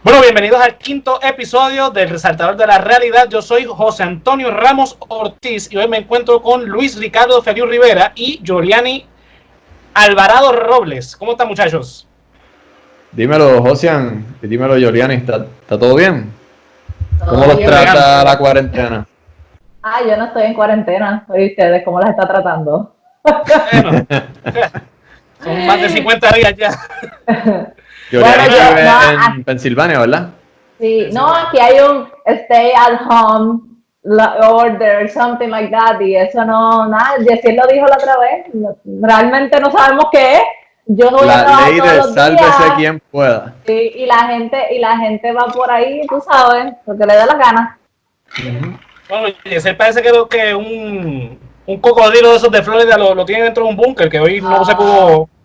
Bueno, bienvenidos al quinto episodio del Resaltador de la Realidad. Yo soy José Antonio Ramos Ortiz y hoy me encuentro con Luis Ricardo Feliu Rivera y Yoliani Alvarado Robles. ¿Cómo están, muchachos? Dímelo, Josian, y dímelo, Yoliani, ¿está todo bien? ¿Cómo Todo los bien, trata la cuarentena? yo no estoy en cuarentena. ¿Y ustedes cómo las está tratando? Bueno, son más de 50 días ya. Yoliani Bueno, vive no, en Pensilvania, ¿verdad? sí, no, aquí hay un stay at home order, something like that, y eso no, nada, Yesir lo dijo la otra vez, realmente no sabemos qué es. Yo no voy a La trabajar ley todos de los sálvese días, quien pueda. y la gente va por ahí, tú sabes, porque le da la gana. Bueno, ese parece que un cocodrilo de esos de Florida lo tiene dentro de un búnker, que hoy no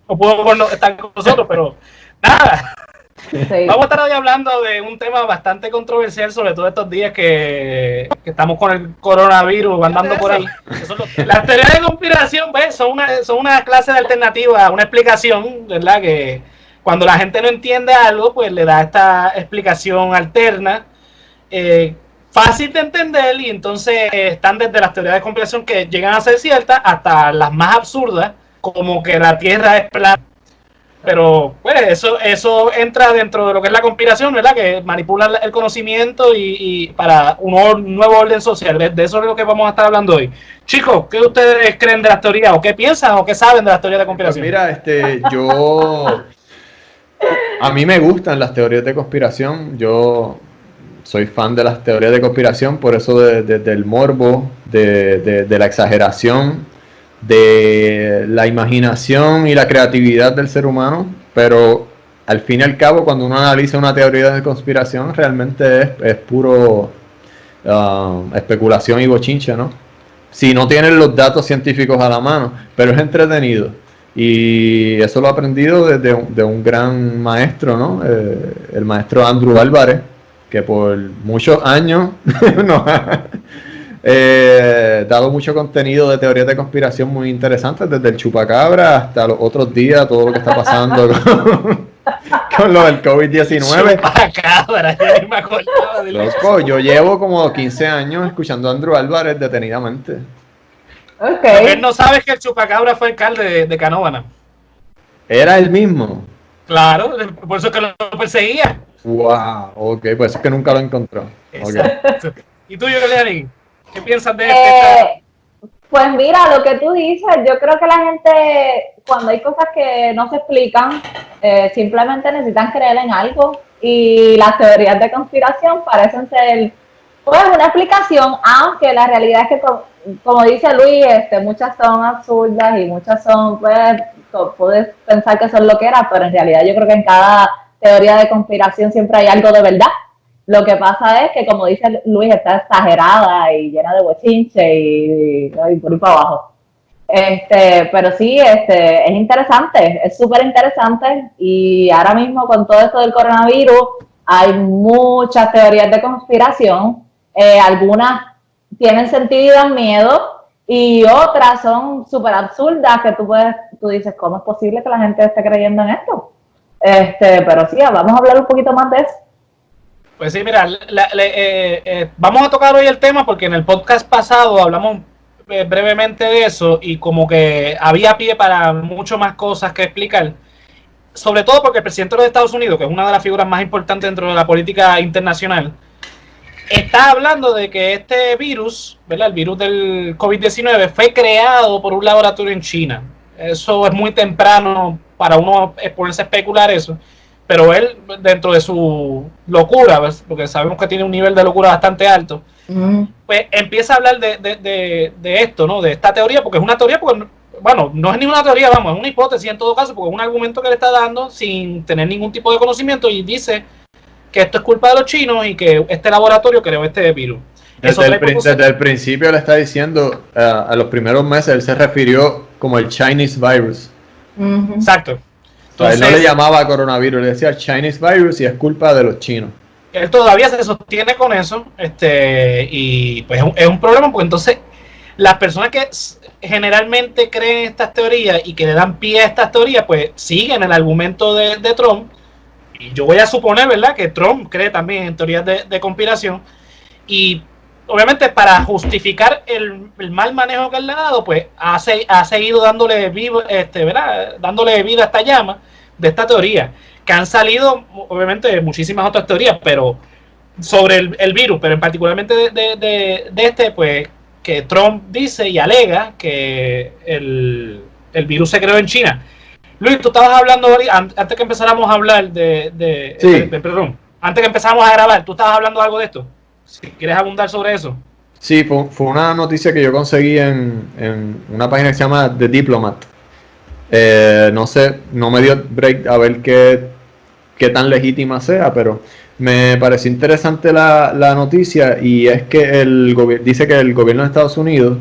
pudo estar con nosotros, pero nada. Sí. Vamos a estar hoy hablando de un tema bastante controversial, sobre todo estos días que estamos con el coronavirus andando por ahí. Las teorías de conspiración, ¿ves? Son una clase de alternativa, una explicación, ¿verdad? Que cuando la gente no entiende algo, pues le da esta explicación alterna, fácil de entender, y entonces están desde las teorías de conspiración que llegan a ser ciertas hasta las más absurdas, como que la Tierra es plana. Pero pues eso entra dentro de lo que es la conspiración, ¿verdad? Que manipula el conocimiento y para un nuevo orden social. De eso es lo que vamos a estar hablando hoy. Chicos, ¿qué ustedes creen de las teorías? ¿O qué piensan o qué saben de las teorías de Pues conspiración? mira, a mí me gustan las teorías de conspiración. Yo soy fan de las teorías de conspiración, por eso del morbo, de la exageración, de la imaginación y la creatividad del ser humano, pero al fin y al cabo, cuando uno analiza una teoría de conspiración, realmente es puro especulación y bochincha, ¿no? Si no tienen los datos científicos a la mano, pero es entretenido. Y eso lo he aprendido de un gran maestro, ¿no? El maestro Andrew Álvarez, que por muchos años nos ha dado mucho contenido de teorías de conspiración muy interesantes, desde el chupacabra hasta los otros días, todo lo que está pasando con lo del COVID-19. Chupacabra, yo ni me acordaba de Loco, yo llevo como 15 años escuchando a Andrew Álvarez detenidamente. Okay. Lo que él no sabe es que el chupacabra fue alcalde de Canóvana. Era el mismo. Claro, por eso es que lo perseguía. Wow, ok, pues es que nunca lo encontró. Okay. ¿Y tú, Yoliani? ¿Qué piensas de Pues mira, lo que tú dices, yo creo que la gente, cuando hay cosas que no se explican, simplemente necesitan creer en algo, y las teorías de conspiración parecen ser pues una explicación, aunque la realidad es que, como dice Luis, muchas son absurdas y muchas son, pues, puedes pensar que son lo que era, pero en realidad yo creo que en cada teoría de conspiración siempre hay algo de verdad. Lo que pasa es que, como dice Luis, está exagerada y llena de bochinche y por ahí para abajo. Pero sí, es interesante, es súper interesante, y ahora mismo con todo esto del coronavirus hay muchas teorías de conspiración, algunas tienen sentido y dan miedo, y otras son súper absurdas que tú dices, ¿cómo es posible que la gente esté creyendo en esto? Pero sí, vamos a hablar un poquito más de eso. Pues sí, mira, vamos a tocar hoy el tema porque en el podcast pasado hablamos brevemente de eso y como que había pie para mucho más cosas que explicar. Sobre todo porque el presidente de los Estados Unidos, que es una de las figuras más importantes dentro de la política internacional, está hablando de que este virus, ¿verdad? El virus del COVID-19 fue creado por un laboratorio en China. Eso es muy temprano para uno ponerse a especular eso. Pero él, dentro de su locura, ¿ves? Porque sabemos que tiene un nivel de locura bastante alto, pues empieza a hablar de esto, ¿no? De esta teoría, porque es una teoría, porque, bueno, no es ni una teoría, vamos, es una hipótesis en todo caso, porque es un argumento que le está dando sin tener ningún tipo de conocimiento, y dice que esto es culpa de los chinos y que este laboratorio creó este virus. Desde el principio le está diciendo, a los primeros meses él se refirió como el Chinese virus. Exacto. Entonces, él no le llamaba coronavirus, le decía Chinese virus y es culpa de los chinos. Él todavía se sostiene con eso, y pues es un problema, porque entonces las personas que generalmente creen estas teorías y que le dan pie a estas teorías, pues siguen el argumento de Trump, y yo voy a suponer, ¿verdad?, que Trump cree también en teorías de conspiración, y obviamente para justificar el mal manejo que él le ha dado, pues ha seguido dándole ¿verdad?, dándole vida a esta llama de esta teoría, que han salido obviamente muchísimas otras teorías, pero sobre el virus, pero en particularmente de este, pues que Trump dice y alega que el virus se creó en China. Luis, tú estabas hablando antes que empezáramos a hablar perdón, antes que empezáramos a grabar, tú estabas hablando algo de esto. Si quieres abundar sobre eso. Sí, fue una noticia que yo conseguí en una página que se llama The Diplomat. No sé, no me dio break a ver qué tan legítima sea, pero me pareció interesante la noticia, y es que dice que el gobierno de Estados Unidos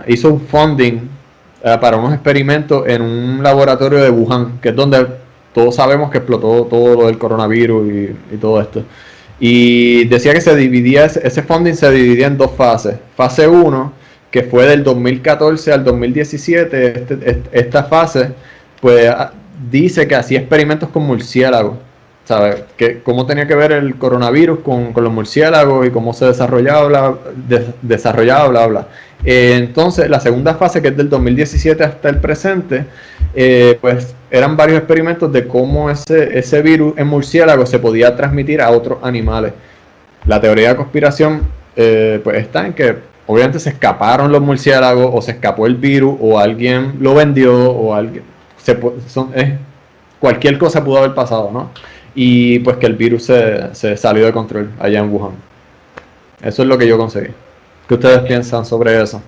hizo un funding para unos experimentos en un laboratorio de Wuhan, que es donde todos sabemos que explotó todo lo del coronavirus y todo esto. Y decía que ese funding se dividía en dos fases. Fase 1, que fue del 2014 al 2017, esta fase, pues dice que hacía experimentos con murciélagos, ¿sabes? Cómo tenía que ver el coronavirus con los murciélagos y cómo se desarrollaba, bla, bla. Entonces, la segunda fase, que es del 2017 hasta el presente, pues eran varios experimentos de cómo ese virus en murciélago se podía transmitir a otros animales. La teoría de conspiración pues está en que obviamente se escaparon los murciélagos, o se escapó el virus, o alguien lo vendió, o alguien cualquier cosa pudo haber pasado, ¿no? Y pues que el virus se salió de control allá en Wuhan. Eso es lo que yo conseguí. ¿Qué ustedes piensan sobre eso?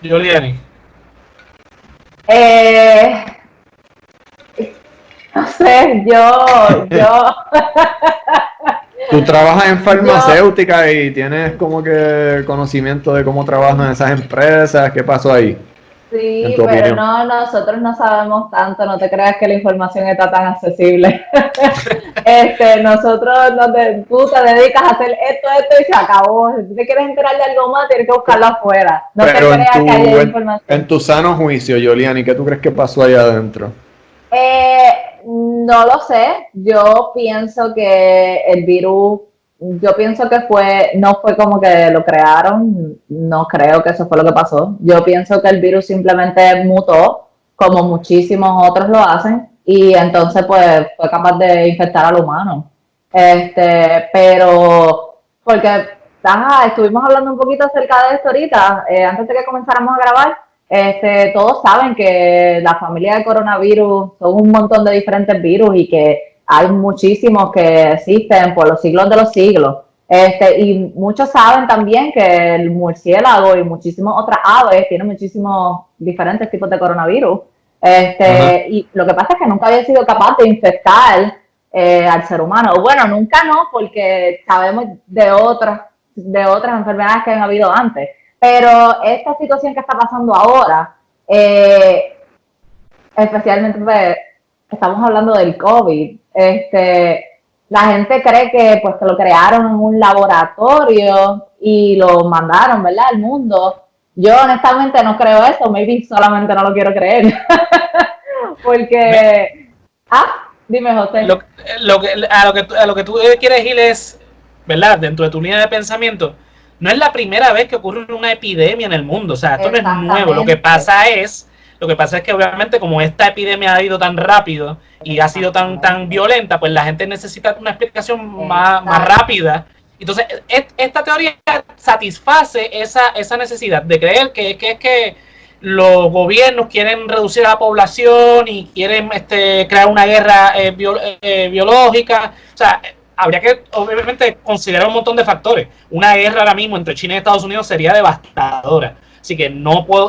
Giuliani. No sé, yo Tú trabajas en farmacéutica y tienes como que conocimiento de cómo trabajan esas empresas. ¿Qué pasó ahí? Sí, pero no, nosotros no sabemos tanto, no te creas que la información está tan accesible. Nosotros tú te dedicas a hacer esto y se acabó. Si tú te quieres enterar de algo más, tienes que buscarlo afuera. No pero te creas que haya información. En tu sano juicio, Giuliani, ¿qué tú crees que pasó allá adentro? No lo sé. Yo pienso que el virus, no fue como que lo crearon, no creo que eso fue lo que pasó. Yo pienso que el virus simplemente mutó, como muchísimos otros lo hacen, y entonces pues fue capaz de infectar al humano. Pero, porque estuvimos hablando un poquito acerca de esto ahorita, antes de que comenzáramos a grabar. Todos saben que la familia de coronavirus son un montón de diferentes virus y que hay muchísimos que existen por los siglos de los siglos. Y muchos saben también que el murciélago y muchísimas otras aves tienen muchísimos diferentes tipos de coronavirus. Y lo que pasa es que nunca había sido capaz de infectar al ser humano. Bueno, nunca no, porque sabemos de otras enfermedades que han habido antes. Pero esta situación que está pasando ahora, especialmente pues, estamos hablando del COVID, la gente cree que pues que lo crearon en un laboratorio y lo mandaron, ¿verdad?, al mundo. Yo honestamente no creo eso, maybe solamente no lo quiero creer. Porque dime, José. A lo que tú quieres ir es, ¿verdad?, dentro de tu línea de pensamiento, no es la primera vez que ocurre una epidemia en el mundo, o sea, esto no es nuevo. Lo que pasa es que obviamente como esta epidemia ha ido tan rápido y ha sido tan violenta, pues la gente necesita una explicación más rápida. Entonces, esta teoría satisface esa necesidad de creer que los gobiernos quieren reducir a la población y quieren crear una guerra biológica. O sea, habría que obviamente considerar un montón de factores. Una guerra ahora mismo entre China y Estados Unidos sería devastadora. Así que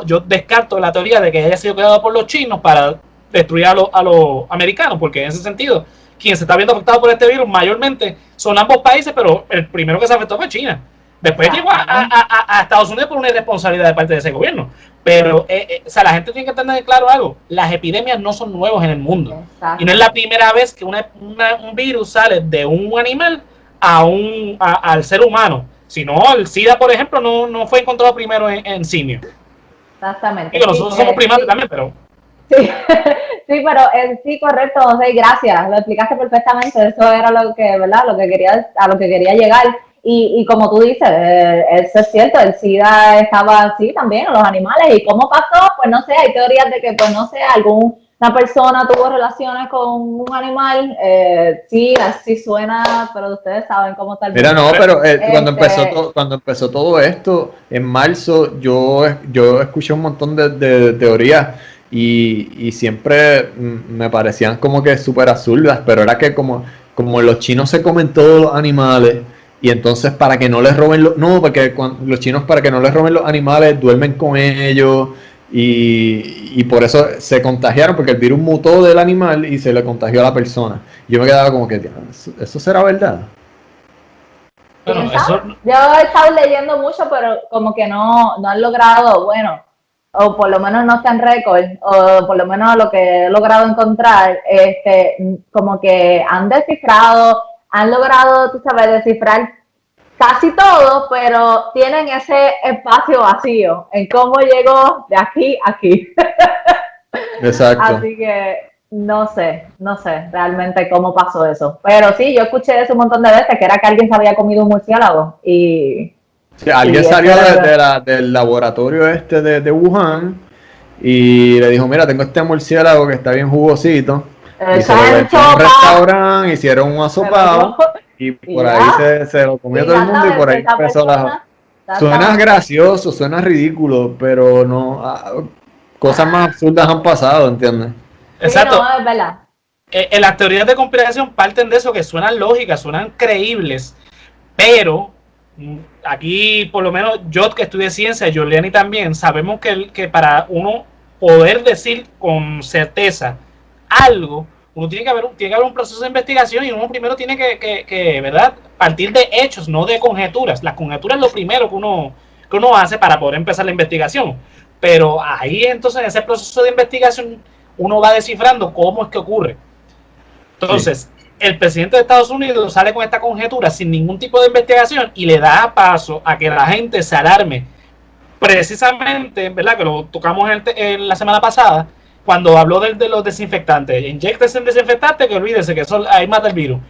yo descarto la teoría de que haya sido creado por los chinos para destruir a los americanos, porque en ese sentido, quien se está viendo afectado por este virus mayormente son ambos países, pero el primero que se afectó fue China. Después llegó a Estados Unidos por una irresponsabilidad de parte de ese gobierno. Pero, o sea, la gente tiene que tener claro algo. Las epidemias no son nuevas en el mundo. Exacto. Y no es la primera vez que un virus sale de un animal al ser humano. Si no, el SIDA, por ejemplo, no fue encontrado primero en simios. Exactamente. Digo, nosotros somos primates también, pero... Sí, pero sí, correcto, José, gracias, lo explicaste perfectamente, eso era lo que, ¿verdad? Lo que quería, a lo que quería llegar. Y como tú dices, eso es cierto, el SIDA estaba así también en los animales. ¿Y cómo pasó? Pues no sé, hay teorías de que, pues no sé, alguna persona tuvo relaciones con un animal. Sí, así suena, pero ustedes saben cómo está el Mira, mundo. no, pero cuando empezó todo esto, en marzo, yo escuché un montón de teorías y siempre me parecían como que súper absurdas, pero era que como los chinos se comen todos los animales y entonces para que no les roben no, porque los chinos para que no les roben los animales duermen con ellos y por eso se contagiaron, porque el virus mutó del animal y se le contagió a la persona. Yo me quedaba como que, ¿eso será verdad? Bueno, ¿Quién sabe? Yo he estado leyendo mucho, pero como que no han logrado, bueno, o por lo menos no está en récord, o por lo menos lo que he logrado encontrar, como que han descifrado, han logrado, tú sabes, descifrar casi todo, pero tienen ese espacio vacío en cómo llegó de aquí a aquí. Exacto. Así que no sé realmente cómo pasó eso. Pero sí, yo escuché eso un montón de veces, que era que alguien se había comido un murciélago Sí, alguien y salió eso era... del laboratorio este de Wuhan y le dijo, mira, tengo este murciélago que está bien jugosito y se lo vendió en un restaurante, hicieron un asopado y y por ahí ya, se lo comió todo el mundo y por exactamente, ahí esa empezó persona, Suena exactamente. gracioso, suena ridículo, pero no, cosas más absurdas han pasado, ¿entiendes? Sí, exacto. no, es verdad. Las teorías de conspiración parten de eso, que suenan lógicas, suenan creíbles, pero aquí, por lo menos yo que estudié ciencia, Juliani también, sabemos que para uno poder decir con certeza algo, uno tiene que haber un proceso de investigación y uno primero tiene que ¿verdad? Partir de hechos, no de conjeturas. Las conjeturas es lo primero que uno hace para poder empezar la investigación. Pero ahí entonces en ese proceso de investigación uno va descifrando cómo es que ocurre. Entonces, sí, el presidente de Estados Unidos sale con esta conjetura sin ningún tipo de investigación y le da paso a que la gente se alarme. Precisamente, ¿verdad? Que lo tocamos en la semana pasada, cuando habló de los desinfectantes. Inyéctese en desinfectante, que olvídese que eso ahí mata el virus.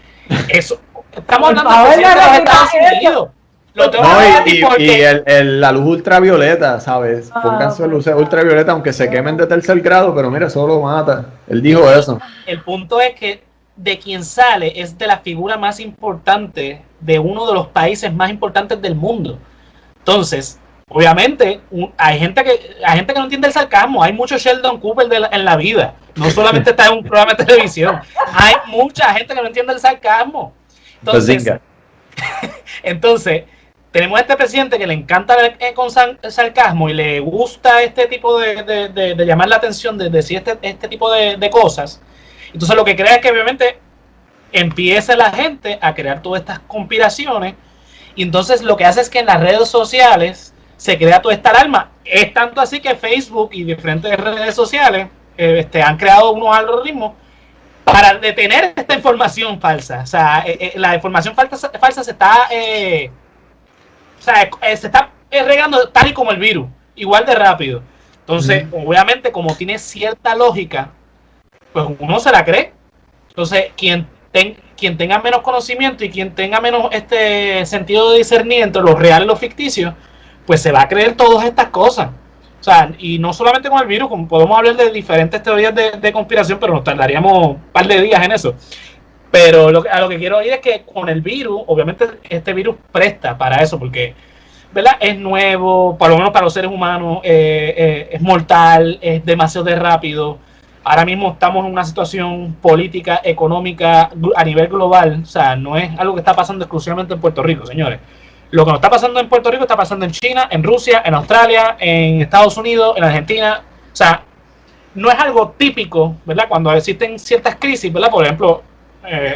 Eso, estamos hablando del presidente de los Estados Unidos. Lo tengo No, que porque la luz ultravioleta, ¿sabes? Pónganse luces ultravioleta, aunque se quemen de tercer grado, pero mira, eso lo mata. Él dijo eso. el punto es que de quien sale es de la figura más importante de uno de los países más importantes del mundo. Entonces, obviamente, hay gente que no entiende el sarcasmo. Hay mucho Sheldon Cooper en la vida. No solamente está en un programa de televisión. Hay mucha gente que no entiende el sarcasmo. Entonces, tenemos a este presidente que le encanta ver con sarcasmo y le gusta este tipo de llamar la atención, de decir este tipo de cosas. Entonces, lo que crea es que obviamente empieza la gente a crear todas estas conspiraciones y entonces lo que hace es que en las redes sociales se crea toda esta alarma. Es tanto así que Facebook y diferentes redes sociales han creado unos algoritmos para detener esta información falsa. O sea, la información falsa se está se está regando tal y como el virus, igual de rápido. Entonces, obviamente, como tiene cierta lógica, pues uno se la cree. Entonces, quien tenga menos conocimiento y quien tenga menos sentido de discernir entre lo real y lo ficticio, pues se va a creer todas estas cosas. O sea, y no solamente con el virus, como podemos hablar de diferentes teorías de conspiración, pero nos tardaríamos un par de días en eso. Pero a lo que quiero ir es que con el virus, obviamente este virus presta para eso, porque ¿verdad? Es nuevo, por lo menos para los seres humanos, es mortal, es demasiado rápido. Ahora mismo estamos en una situación política, económica a nivel global, o sea, no es algo que está pasando exclusivamente en Puerto Rico, señores. Lo que nos está pasando en Puerto Rico está pasando en China, en Rusia, en Australia, en Estados Unidos, en Argentina. O sea, no es algo típico, ¿verdad? Cuando existen ciertas crisis, ¿verdad? Por ejemplo,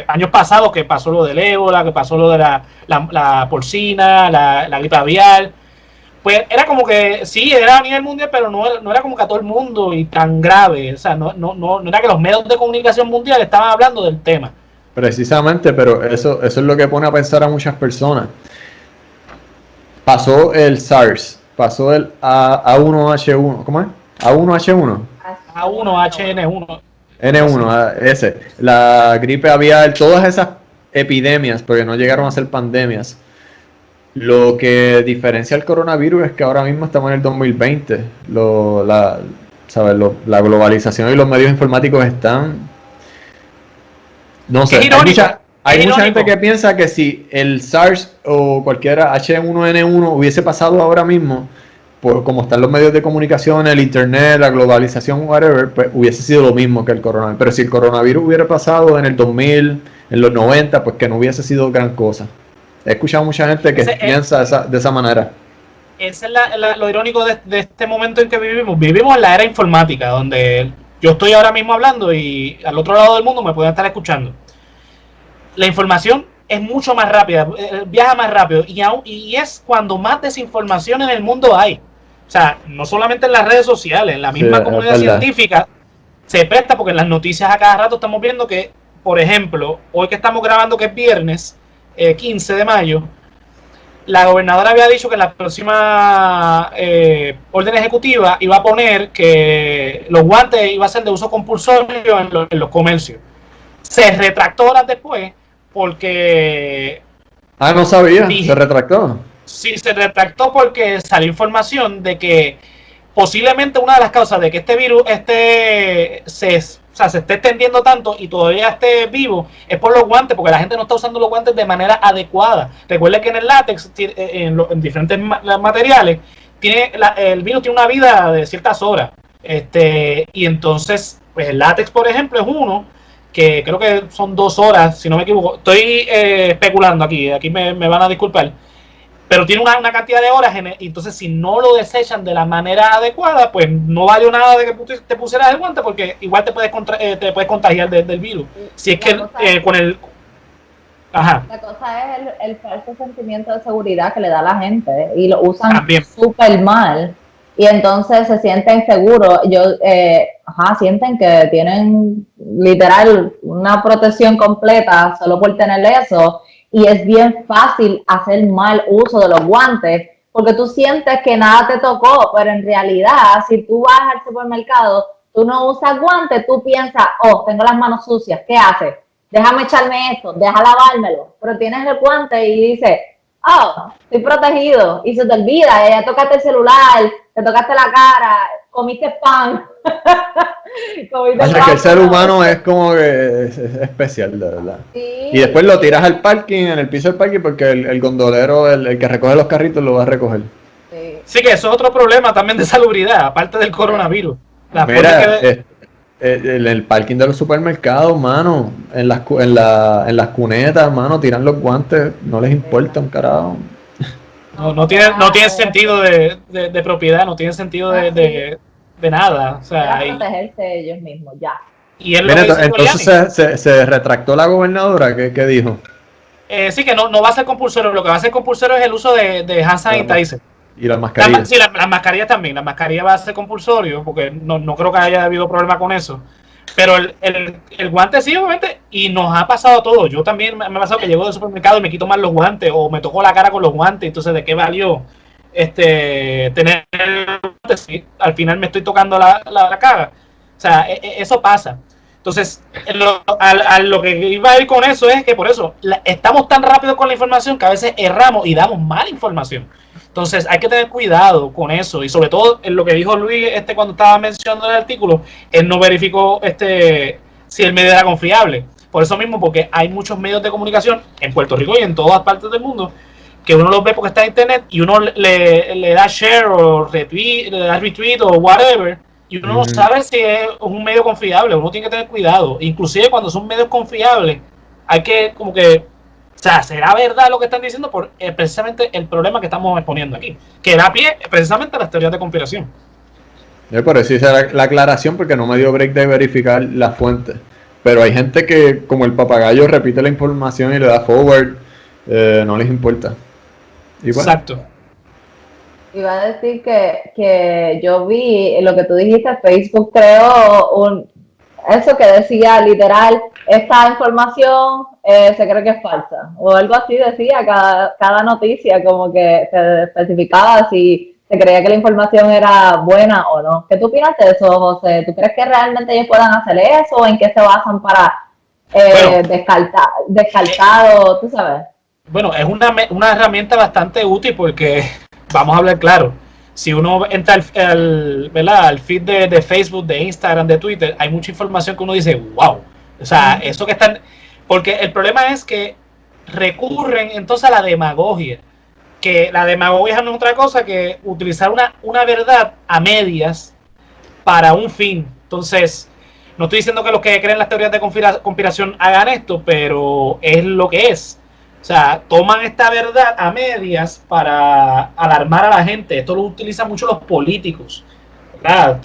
años pasados que pasó lo del ébola, que pasó lo de la porcina, la gripe aviar, pues era como que sí, era a nivel mundial, pero no era como que a todo el mundo y tan grave. O sea, no era que los medios de comunicación mundial estaban hablando del tema. Precisamente, pero eso es lo que pone a pensar a muchas personas. Pasó el SARS, pasó el A1H1, ¿cómo es? A1H1. A1H1N1. N1, ese. La gripe aviar, todas esas epidemias, porque no llegaron a ser pandemias. Lo que diferencia el coronavirus es que ahora mismo estamos en el 2020. ¿Sabes? La globalización y los medios informáticos están... No sé, hay mucha gente que piensa que si el SARS o cualquiera H1N1 hubiese pasado ahora mismo, por como están los medios de comunicación, el internet, la globalización, whatever, pues hubiese sido lo mismo que el coronavirus. Pero si el coronavirus hubiera pasado en el 2000, en los 90, pues que no hubiese sido gran cosa. He escuchado mucha gente que piensa de esa manera. Ese es lo irónico de este momento en que vivimos. Vivimos en la era informática, donde yo estoy ahora mismo hablando y al otro lado del mundo me pueden estar escuchando. La información es mucho más rápida, viaja más rápido y es cuando más desinformación en el mundo hay. O sea, no solamente en las redes sociales, en la misma comunidad científica se presta, porque en las noticias a cada rato estamos viendo que, por ejemplo, hoy que estamos grabando, que es viernes 15 de mayo, la gobernadora había dicho que en la próxima orden ejecutiva iba a poner que los guantes iba a ser de uso compulsorio en los comercios. Se retractó horas después porque... no sabía, se retractó. Sí, se retractó porque salió información de que posiblemente una de las causas de que este virus se esté extendiendo tanto y todavía esté vivo es por los guantes, porque la gente no está usando los guantes de manera adecuada. Recuerde que en el látex, en diferentes materiales, el virus tiene una vida de ciertas horas. Y entonces, pues el látex, por ejemplo, es uno que creo que son 2 horas, si no me equivoco. Estoy especulando aquí me van a disculpar. Pero tiene una cantidad de horas, y entonces si no lo desechan de la manera adecuada, pues no valió nada de que te pusieras el guante, porque igual te puedes contagiar del virus. Si es que con el... Ajá. La cosa es el falso sentimiento de seguridad que le da a la gente, y lo usan súper mal, y entonces se sienten seguros. Sienten que tienen literal una protección completa solo por tener eso. Y es bien fácil hacer mal uso de los guantes, porque tú sientes que nada te tocó, pero en realidad, si tú vas al supermercado, tú no usas guantes, tú piensas, tengo las manos sucias, ¿qué haces? Déjame echarme esto, deja lavármelo, pero tienes el guante y dices, estoy protegido, y se te olvida, ya tocaste el celular, te tocaste la cara, comiste pan. Que el ser humano es como que es especial, de verdad. Sí. Y después lo tiras al parking, en el piso del parking, porque el gondolero, el que recoge los carritos, lo va a recoger. Sí, que eso es otro problema también de salubridad, aparte del coronavirus. En el parking de los supermercados, mano, en las cunetas, mano, tiran los guantes, no les importa un carajo. No tiene sentido de propiedad, no tiene sentido de nada. O sea, para protegerse ellos mismos, ya. Y entonces se retractó la gobernadora, ¿qué dijo? Sí, que no va a ser compulsorio. Lo que va a ser compulsorio es el uso de hand sanitizer. Y las mascarillas. Sí, las mascarillas también. Las mascarillas va a ser compulsorio, porque no creo que haya habido problema con eso. Pero el guante sí, obviamente, y nos ha pasado todo. Yo también me ha pasado que llego del supermercado y me quito mal los guantes, o me toco la cara con los guantes. Entonces, ¿de qué valió tener el guante si al final me estoy tocando la cara? O sea, eso pasa. Entonces, lo que iba a ir con eso es que por eso estamos tan rápidos con la información que a veces erramos y damos mala información. Entonces hay que tener cuidado con eso, y sobre todo en lo que dijo Luis cuando estaba mencionando el artículo, él no verificó si el medio era confiable. Por eso mismo, porque hay muchos medios de comunicación en Puerto Rico y en todas partes del mundo que uno los ve porque está en internet y uno le da share o retweet, le da retweet o whatever, y uno no sabe si es un medio confiable. Uno tiene que tener cuidado. Inclusive cuando son medios confiables, hay que como que... O sea, ¿será verdad lo que están diciendo? Por precisamente el problema que estamos exponiendo aquí, que da pie precisamente a las teorías de conspiración. Yo por eso hice la aclaración, porque no me dio break de verificar las fuentes. Pero hay gente que, como el papagayo, repite la información y le da forward, no les importa. Y bueno. Exacto. Iba a decir que yo vi lo que tú dijiste, Facebook creó eso que decía literal, esta información se cree que es falsa, o algo así decía cada noticia, como que se especificaba si se creía que la información era buena o no. ¿Qué tú opinas de eso, José? ¿Tú crees que realmente ellos puedan hacer eso o en qué se basan para descartado, tú sabes? Bueno, es una herramienta bastante útil porque, vamos a hablar claro, si uno entra al feed de Facebook, de Instagram, de Twitter, hay mucha información que uno dice, wow, o sea, eso que están... Porque el problema es que recurren entonces a la demagogia, que la demagogia no es otra cosa que utilizar una verdad a medias para un fin. Entonces, no estoy diciendo que los que creen las teorías de conspiración hagan esto, pero es lo que es. O sea, toman esta verdad a medias para alarmar a la gente. Esto lo utilizan mucho los políticos.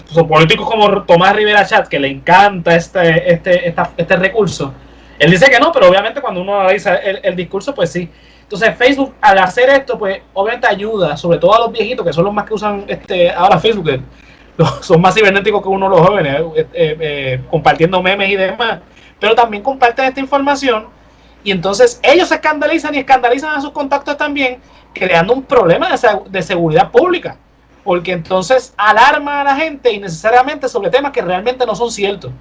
Son políticos como Tomás Rivera Chatz, que le encanta este recurso. Él dice que no, pero obviamente cuando uno analiza el discurso, pues sí. Entonces Facebook, al hacer esto, pues obviamente ayuda, sobre todo a los viejitos, que son los más que usan ahora Facebook, son más cibernéticos que uno los jóvenes, compartiendo memes y demás, pero también comparten esta información y entonces ellos se escandalizan y escandalizan a sus contactos también, creando un problema de seguridad pública, porque entonces alarma a la gente innecesariamente sobre temas que realmente no son ciertos,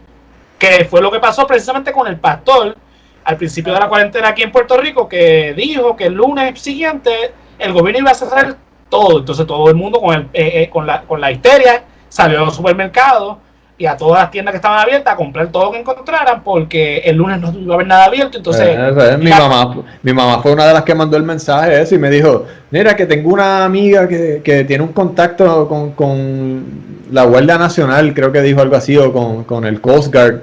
que fue lo que pasó precisamente con el pastor al principio de la cuarentena aquí en Puerto Rico, que dijo que el lunes siguiente el gobierno iba a cerrar todo, entonces todo el mundo con la histeria salió a los supermercados y a todas las tiendas que estaban abiertas a comprar todo lo que encontraran porque el lunes no iba a haber nada abierto. Entonces mi mamá fue una de las que mandó el mensaje ese y me dijo, mira que tengo una amiga que tiene un contacto con la Guardia Nacional, creo que dijo algo así, o con el Coast Guard,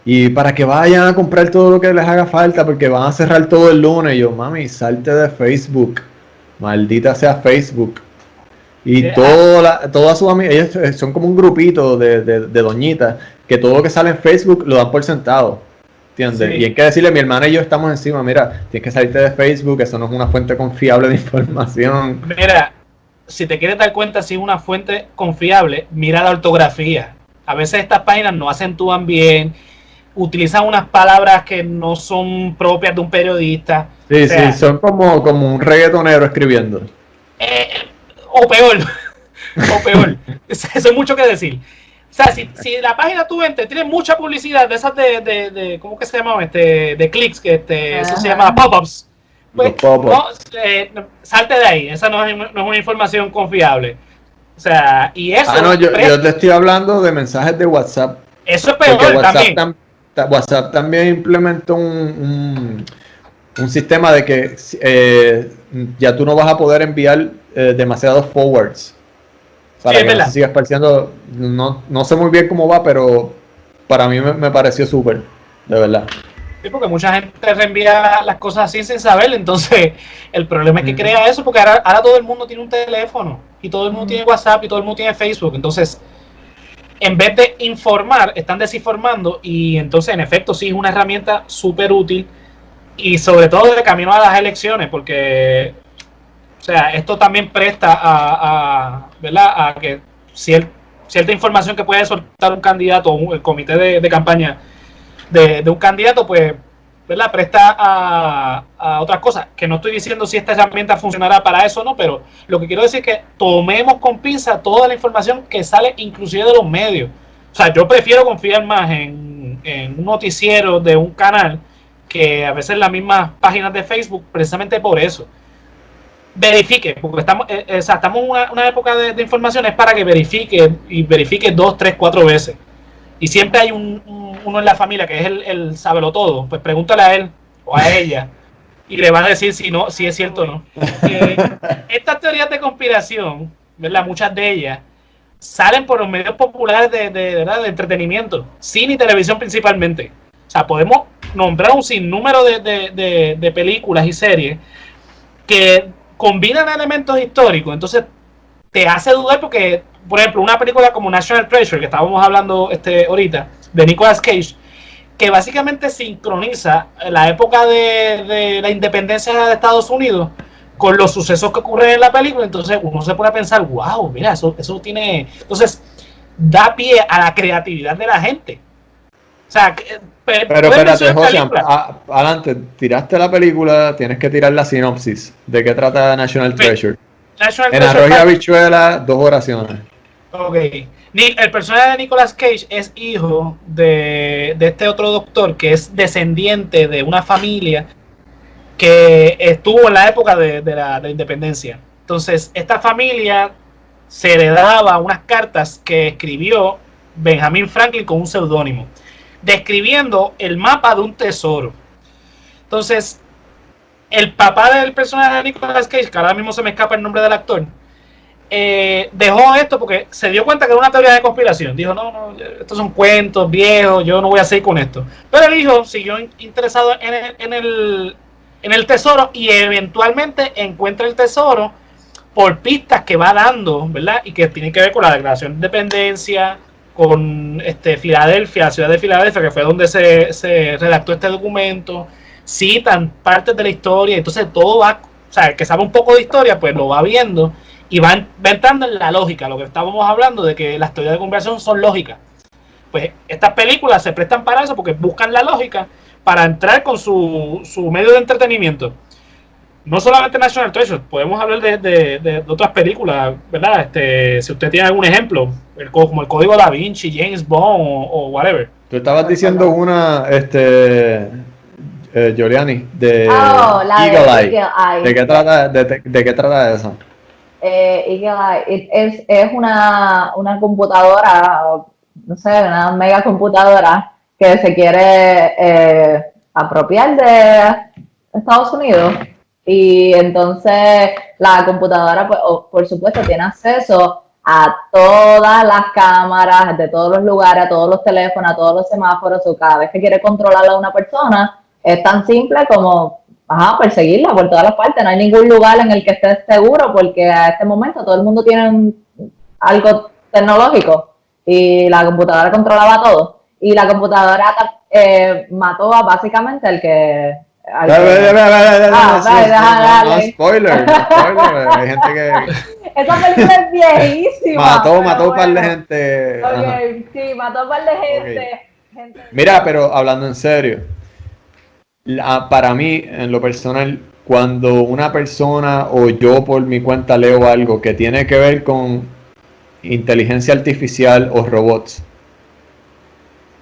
y para que vayan a comprar todo lo que les haga falta porque van a cerrar todo el lunes. Y yo, mami, salte de Facebook, maldita sea Facebook. Y todas sus amigas, ellas son como un grupito de doñitas, que todo lo que sale en Facebook lo dan por sentado, ¿entiendes? Sí. Y hay que decirle, mi hermana y yo estamos encima, mira, tienes que salirte de Facebook, eso no es una fuente confiable de información. Mira, si te quieres dar cuenta si es una fuente confiable, mira la ortografía. A veces estas páginas no acentúan bien, utilizan unas palabras que no son propias de un periodista. Sí, o sea, sí, son como un reggaetonero escribiendo. O peor, eso es mucho que decir. O sea, si la página tú entras, tiene mucha publicidad de esas de ¿cómo que se llama? De clics, que eso se llama pop-ups. Pues, salte de ahí, esa no es una información confiable. O sea, y eso... no, yo te estoy hablando de mensajes de WhatsApp. Eso es peor también. WhatsApp también implementó un sistema de que ya tú no vas a poder enviar demasiados forwards para que no se siga esparciendo. No sé muy bien cómo va, pero para mí me pareció súper, de verdad. Sí, porque mucha gente reenvía las cosas así sin saber, entonces el problema es que crea eso, porque ahora todo el mundo tiene un teléfono y todo el mundo tiene WhatsApp y todo el mundo tiene Facebook, entonces en vez de informar, están desinformando y entonces en efecto sí es una herramienta súper útil y sobre todo de camino a las elecciones, porque o sea, esto también presta ¿verdad? A que cierta información que puede soltar un candidato o el comité de campaña de un candidato, pues, ¿verdad? Presta a otras cosas, que no estoy diciendo si esta herramienta funcionará para eso o no, pero lo que quiero decir es que tomemos con pinza toda la información que sale inclusive de los medios. O sea, yo prefiero confiar más en un noticiero de un canal que a veces las mismas páginas de Facebook, precisamente por eso. Verifique, porque estamos en una época de informaciones para que verifique 2, 3, 4 veces. Y siempre hay uno en la familia que es el sabelotodo, pues pregúntale a él o a ella y le van a decir si es cierto o no. Estas teorías de conspiración, ¿verdad? Muchas de ellas salen por los medios populares de entretenimiento, cine y televisión principalmente. O sea, podemos nombrar un sinnúmero de películas y series que combinan elementos históricos, entonces te hace dudar porque, por ejemplo, una película como National Treasure, que estábamos hablando ahorita, de Nicolas Cage, que básicamente sincroniza la época de la independencia de Estados Unidos con los sucesos que ocurren en la película, entonces uno se pone a pensar, wow, mira, eso tiene... Entonces, da pie a la creatividad de la gente. O sea, pero espérate, José, adelante, tiraste la película, tienes que tirar la sinopsis de qué trata National Treasure. National En Treasure Arroz y Park. Habichuela, 2 oraciones. Ok. El personaje de Nicolas Cage es hijo de este otro doctor que es descendiente de una familia que estuvo en la época de la independencia. Entonces, esta familia se heredaba unas cartas que escribió Benjamin Franklin con un seudónimo, describiendo el mapa de un tesoro. Entonces, el papá del personaje de Nicolas Cage, que ahora mismo se me escapa el nombre del actor, dejó esto porque se dio cuenta que era una teoría de conspiración. Dijo, no, estos son cuentos viejos, yo no voy a seguir con esto. Pero el hijo siguió interesado en el tesoro y eventualmente encuentra el tesoro por pistas que va dando, ¿verdad? Y que tiene que ver con la Declaración de Independencia, con Filadelfia, la ciudad de Filadelfia, que fue donde se redactó este documento. Citan partes de la historia, entonces todo va, o sea, el que sabe un poco de historia, pues lo va viendo y va entrando en la lógica, lo que estábamos hablando de que las teorías de conspiración son lógicas. Pues estas películas se prestan para eso porque buscan la lógica para entrar con su medio de entretenimiento. No solamente National Treasure, podemos hablar de otras películas, ¿verdad? Si usted tiene algún ejemplo, como el Código Da Vinci, James Bond o whatever. Tú estabas diciendo una, Giuliani, de la Eagle de Eye. Eagle Eye. ¿De qué trata esa? Eagle Eye es una computadora, no sé, una mega computadora que se quiere apropiar de Estados Unidos. Y entonces la computadora, pues, por supuesto, tiene acceso a todas las cámaras de todos los lugares, a todos los teléfonos, a todos los semáforos, o cada vez que quiere controlar a una persona, es tan simple como perseguirla por todas las partes. No hay ningún lugar en el que esté seguro porque a este momento todo el mundo tiene algo tecnológico y la computadora controlaba todo. Y la computadora mató a básicamente al que... Spoiler. Hay gente que... Esa película es viejísima. Mató un par de gente. Okay, sí, mató un par de gente. Mira, pero hablando en serio, para mí, en lo personal, cuando una persona o yo por mi cuenta leo algo que tiene que ver con inteligencia artificial o robots,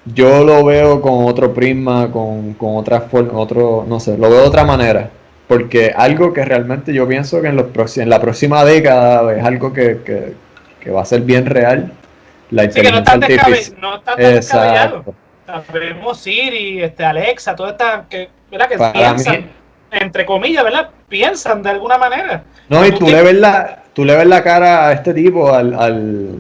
yo lo veo con otro prisma, con otra forma, no sé, lo veo de otra manera. Porque algo que realmente yo pienso que en la próxima década es algo que va a ser bien real. La inteligencia artificial. No está tan descabellado. Sabemos Siri, Alexa, todas estas que piensan, entre comillas, ¿verdad? Piensan de alguna manera. No, y tú le ves la cara a este tipo, al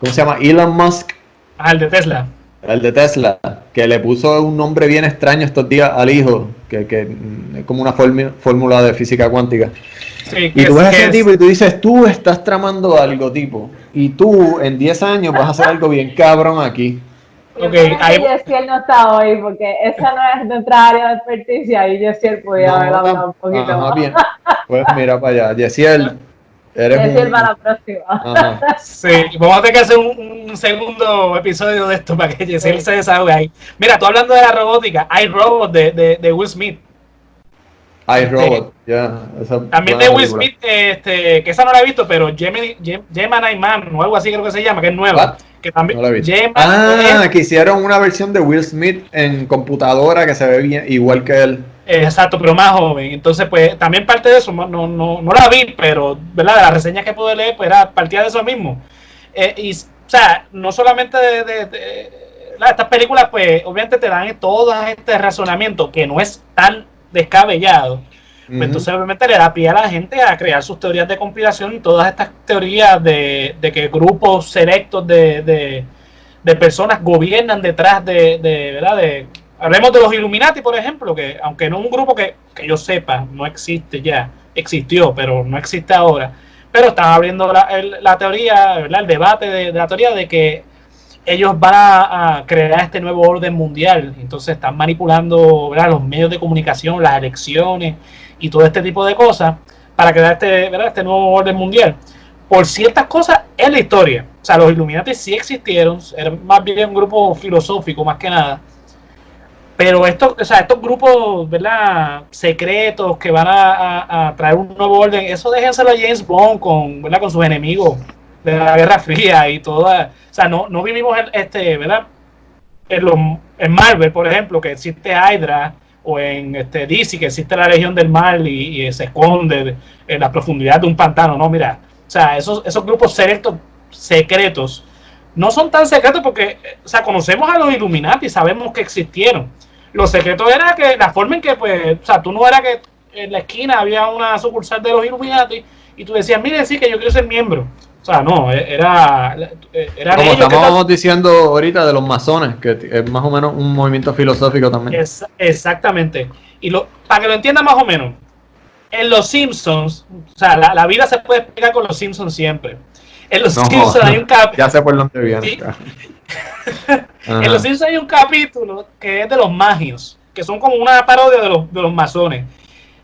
¿cómo se llama? Elon Musk. Al de Tesla. El de Tesla, que le puso un nombre bien extraño estos días al hijo, que es como una fórmula de física cuántica. Sí, y tú ves a ese tipo y tú dices, tú estás tramando algo, tipo, y tú en 10 años vas a hacer algo bien cabrón aquí. Yesiel no está hoy porque esa no es nuestra área de experticia y Yesiel podía haber hablado un poquito más. Bien. Pues mira para allá, Yesiel. Yesiel para la próxima. Ajá. Sí, vamos a tener que hacer un segundo episodio de esto para que Yesiel se desahogue ahí. Mira, tú hablando de la robótica, hay robots de Will Smith. Hay robots, ya. También de Will Smith, que esa no la he visto, pero Gemini Man o algo así creo que se llama, que es nueva. ¿What? Que también, no la he visto. Que hicieron una versión de Will Smith en computadora que se ve bien, igual que él. Exacto, pero más joven. Entonces, pues, también parte de eso, no la vi, pero, ¿verdad? De las reseñas que pude leer, pues, partía de eso mismo. O sea, no solamente estas películas, pues, obviamente te dan todo este razonamiento que no es tan descabellado. Pues, entonces, obviamente, le da pie a la gente a crear sus teorías de conspiración y todas estas teorías de que grupos selectos de personas gobiernan detrás ¿verdad? Hablemos de los Illuminati, por ejemplo, que aunque no es un grupo que yo sepa, no existe ya, existió, pero no existe ahora. Pero están abriendo la teoría, ¿verdad? El debate de la teoría de que ellos van a crear este nuevo orden mundial. Entonces están manipulando, ¿verdad?, los medios de comunicación, las elecciones y todo este tipo de cosas para crear este nuevo orden mundial. Por ciertas cosas en la historia. O sea, los Illuminati sí existieron, era más bien un grupo filosófico más que nada. Pero estos grupos, ¿verdad? Secretos que van a traer un nuevo orden, eso déjenselo a James Bond ¿verdad? Con sus enemigos de la Guerra Fría y toda. O sea, no vivimos ¿verdad? En Marvel, por ejemplo, que existe Hydra, o en DC, que existe la Legión del Mal y se esconde en la profundidad de un pantano. No, mira, o sea, esos grupos secretos no son tan secretos porque, o sea, conocemos a los Illuminati, sabemos que existieron. Lo secreto era que la forma en que, pues, o sea, tú no era que en la esquina había una sucursal de los Illuminati y tú decías, mire, sí, que yo quiero ser miembro. O sea, no, era como estábamos diciendo ahorita de los masones, que es más o menos un movimiento filosófico también. Exactamente. Y para que lo entienda más o menos, en Los Simpsons, o sea, la vida se puede explicar con Los Simpsons siempre. En Los Simpsons hay un capítulo. Ya sé por dónde viene. ¿Sí? En Los Simpsons hay un capítulo que es de los magios, que son como una parodia de los masones.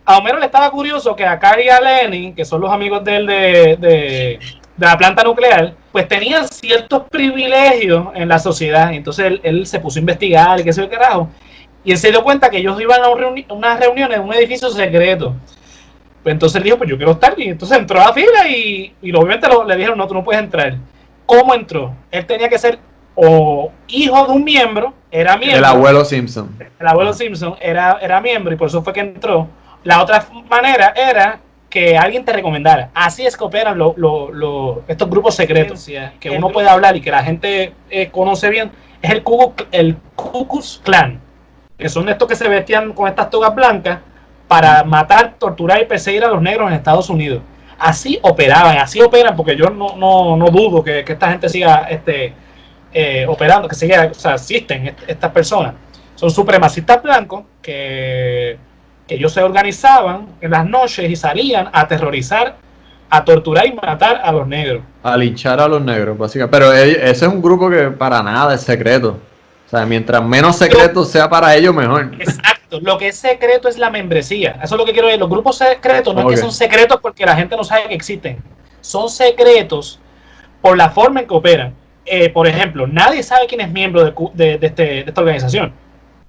A Homero le estaba curioso que a Carrie y a Lenny, que son los amigos de él de la planta nuclear, pues tenían ciertos privilegios en la sociedad. Entonces él se puso a investigar y qué sé yo qué carajo. Y él se dio cuenta que ellos iban a unas reuniones en un edificio secreto. Pues entonces él dijo, pues yo quiero estar. Y entonces entró a la fila y obviamente le dijeron, no, tú no puedes entrar. ¿Cómo entró? Él tenía que ser o hijo de un miembro, era miembro. El abuelo Simpson. El abuelo Simpson era miembro y por eso fue que entró. La otra manera era que alguien te recomendara. Así es que operan estos grupos secretos que uno puede hablar y que la gente conoce bien. Es el Ku Klux Klan, que son estos que se vestían con estas togas blancas para matar, torturar y perseguir a los negros en Estados Unidos. Así operaban, así operan, porque yo no dudo que esta gente siga operando, que siga, o sea, existen estas personas. Son supremacistas blancos que ellos se organizaban en las noches y salían a aterrorizar, a torturar y matar a los negros. A linchar a los negros, básicamente. Pero ese es un grupo que para nada es secreto. O sea, mientras menos secreto sea para ellos, mejor. Exacto. Lo que es secreto es la membresía. Eso es lo que quiero decir. Los grupos secretos no es que son secretos porque la gente no sabe que existen. Son secretos por la forma en que operan. Por ejemplo, nadie sabe quién es miembro de esta organización.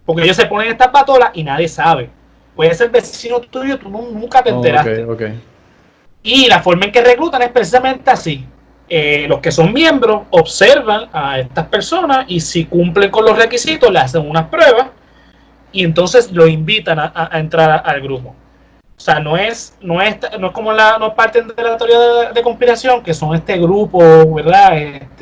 Porque ellos se ponen estas batolas y nadie sabe. Puede ser vecino tuyo, tú nunca te enteraste. Okay. Y la forma en que reclutan es precisamente así. Los que son miembros observan a estas personas y si cumplen con los requisitos, le hacen unas pruebas y entonces lo invitan a entrar al grupo. O sea, no es como no parten de la teoría de conspiración, que son este grupo, ¿verdad?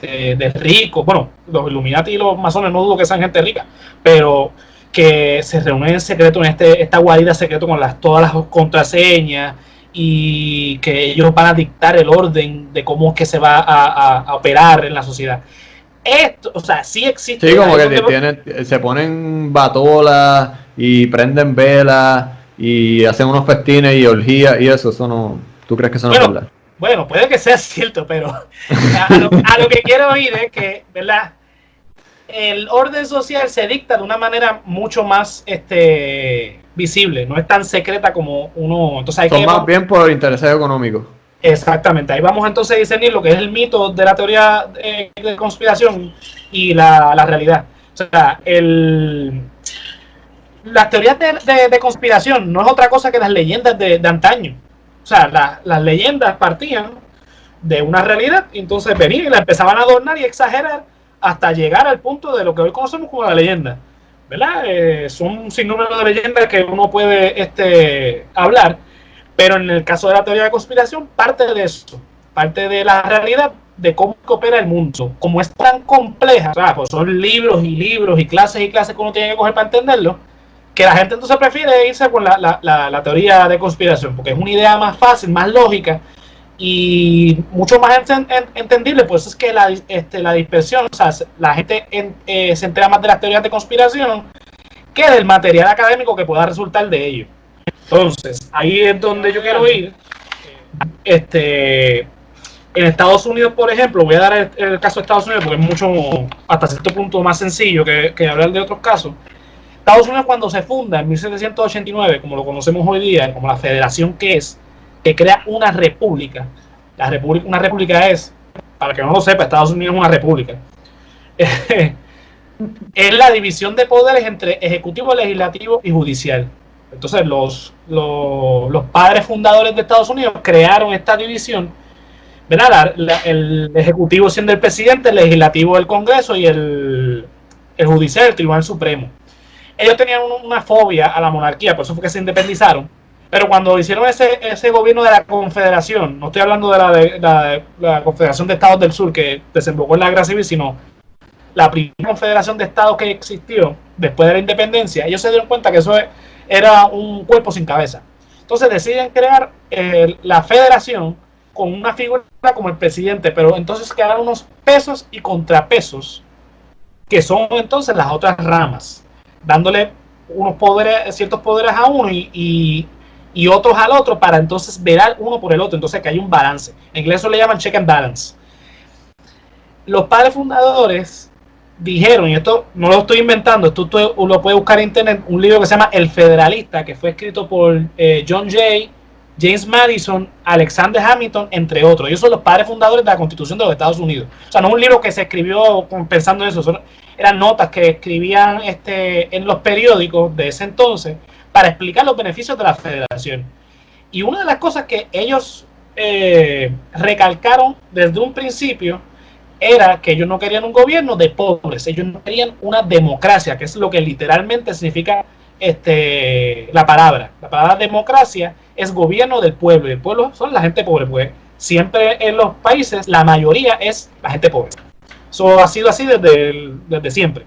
De ricos. Bueno, los Illuminati y los masones no dudo que sean gente rica, pero que se reúnen en secreto en esta guarida secreto con todas las contraseñas y que ellos van a dictar el orden de cómo es que se va a operar en la sociedad. Esto, o sea, sí existe. Sí, como que se ponen batolas y prenden velas y hacen unos festines y orgías y eso no. ¿Tú crees que eso no es verdad? Bueno, puede que sea cierto, pero a lo que quiero oír es que, ¿verdad? El orden social se dicta de una manera mucho más visible, no es tan secreta como uno. Entonces son más bien por intereses económicos. Exactamente, ahí vamos entonces a discernir lo que es el mito de la teoría de conspiración y la realidad. O sea, las teorías de conspiración no es otra cosa que las leyendas de antaño. O sea, las leyendas partían de una realidad y entonces venían y la empezaban a adornar y exagerar hasta llegar al punto de lo que hoy conocemos como la leyenda, ¿verdad? Son un sinnúmero de leyendas que uno puede hablar, pero en el caso de la teoría de conspiración, parte de eso, parte de la realidad de cómo opera el mundo. Como es tan compleja, o sea, pues son libros y libros y clases que uno tiene que coger para entenderlo, que la gente entonces prefiere irse con la teoría de conspiración, porque es una idea más fácil, más lógica, y mucho más entendible. Pues es que la dispersión, o sea, la gente se entera más de las teorías de conspiración que del material académico que pueda resultar de ello. Entonces, ahí es donde yo quiero ir. En Estados Unidos, por ejemplo, voy a dar el caso de Estados Unidos porque es mucho, hasta cierto punto, más sencillo que hablar de otros casos. Estados Unidos, cuando se funda en 1789, como lo conocemos hoy día, como la federación que crea una república. Una república es, para que no lo sepa, Estados Unidos es una república. es la división de poderes entre ejecutivo, legislativo y judicial. Entonces los padres fundadores de Estados Unidos crearon esta división, ¿verdad? El ejecutivo siendo el presidente, el legislativo el Congreso y el judicial el Tribunal Supremo. Ellos tenían una fobia a la monarquía, por eso fue que se independizaron. Pero cuando hicieron ese gobierno de la Confederación, no estoy hablando de la Confederación de Estados del Sur que desembocó en la Guerra Civil, sino la primera confederación de estados que existió después de la independencia, ellos se dieron cuenta que eso era un cuerpo sin cabeza. Entonces deciden crear la federación con una figura como el presidente, pero entonces crearon unos pesos y contrapesos que son entonces las otras ramas, dándole unos poderes, ciertos poderes a uno y otros al otro para entonces velar uno por el otro, entonces que hay un balance. En inglés eso le llaman check and balance. Los padres fundadores dijeron, y esto no lo estoy inventando, esto tú lo puedes buscar en internet, un libro que se llama El Federalista, que fue escrito por John Jay, James Madison, Alexander Hamilton, entre otros. Ellos son los padres fundadores de la Constitución de los Estados Unidos. O sea, no es un libro que se escribió pensando en eso, eran notas que escribían en los periódicos de ese entonces para explicar los beneficios de la federación. Y una de las cosas que ellos recalcaron desde un principio era que ellos no querían un gobierno de pobres, ellos no querían una democracia, que es lo que literalmente significa la palabra. La palabra democracia es gobierno del pueblo, y el pueblo son la gente pobre, pues siempre en los países la mayoría es la gente pobre. Eso ha sido así desde siempre.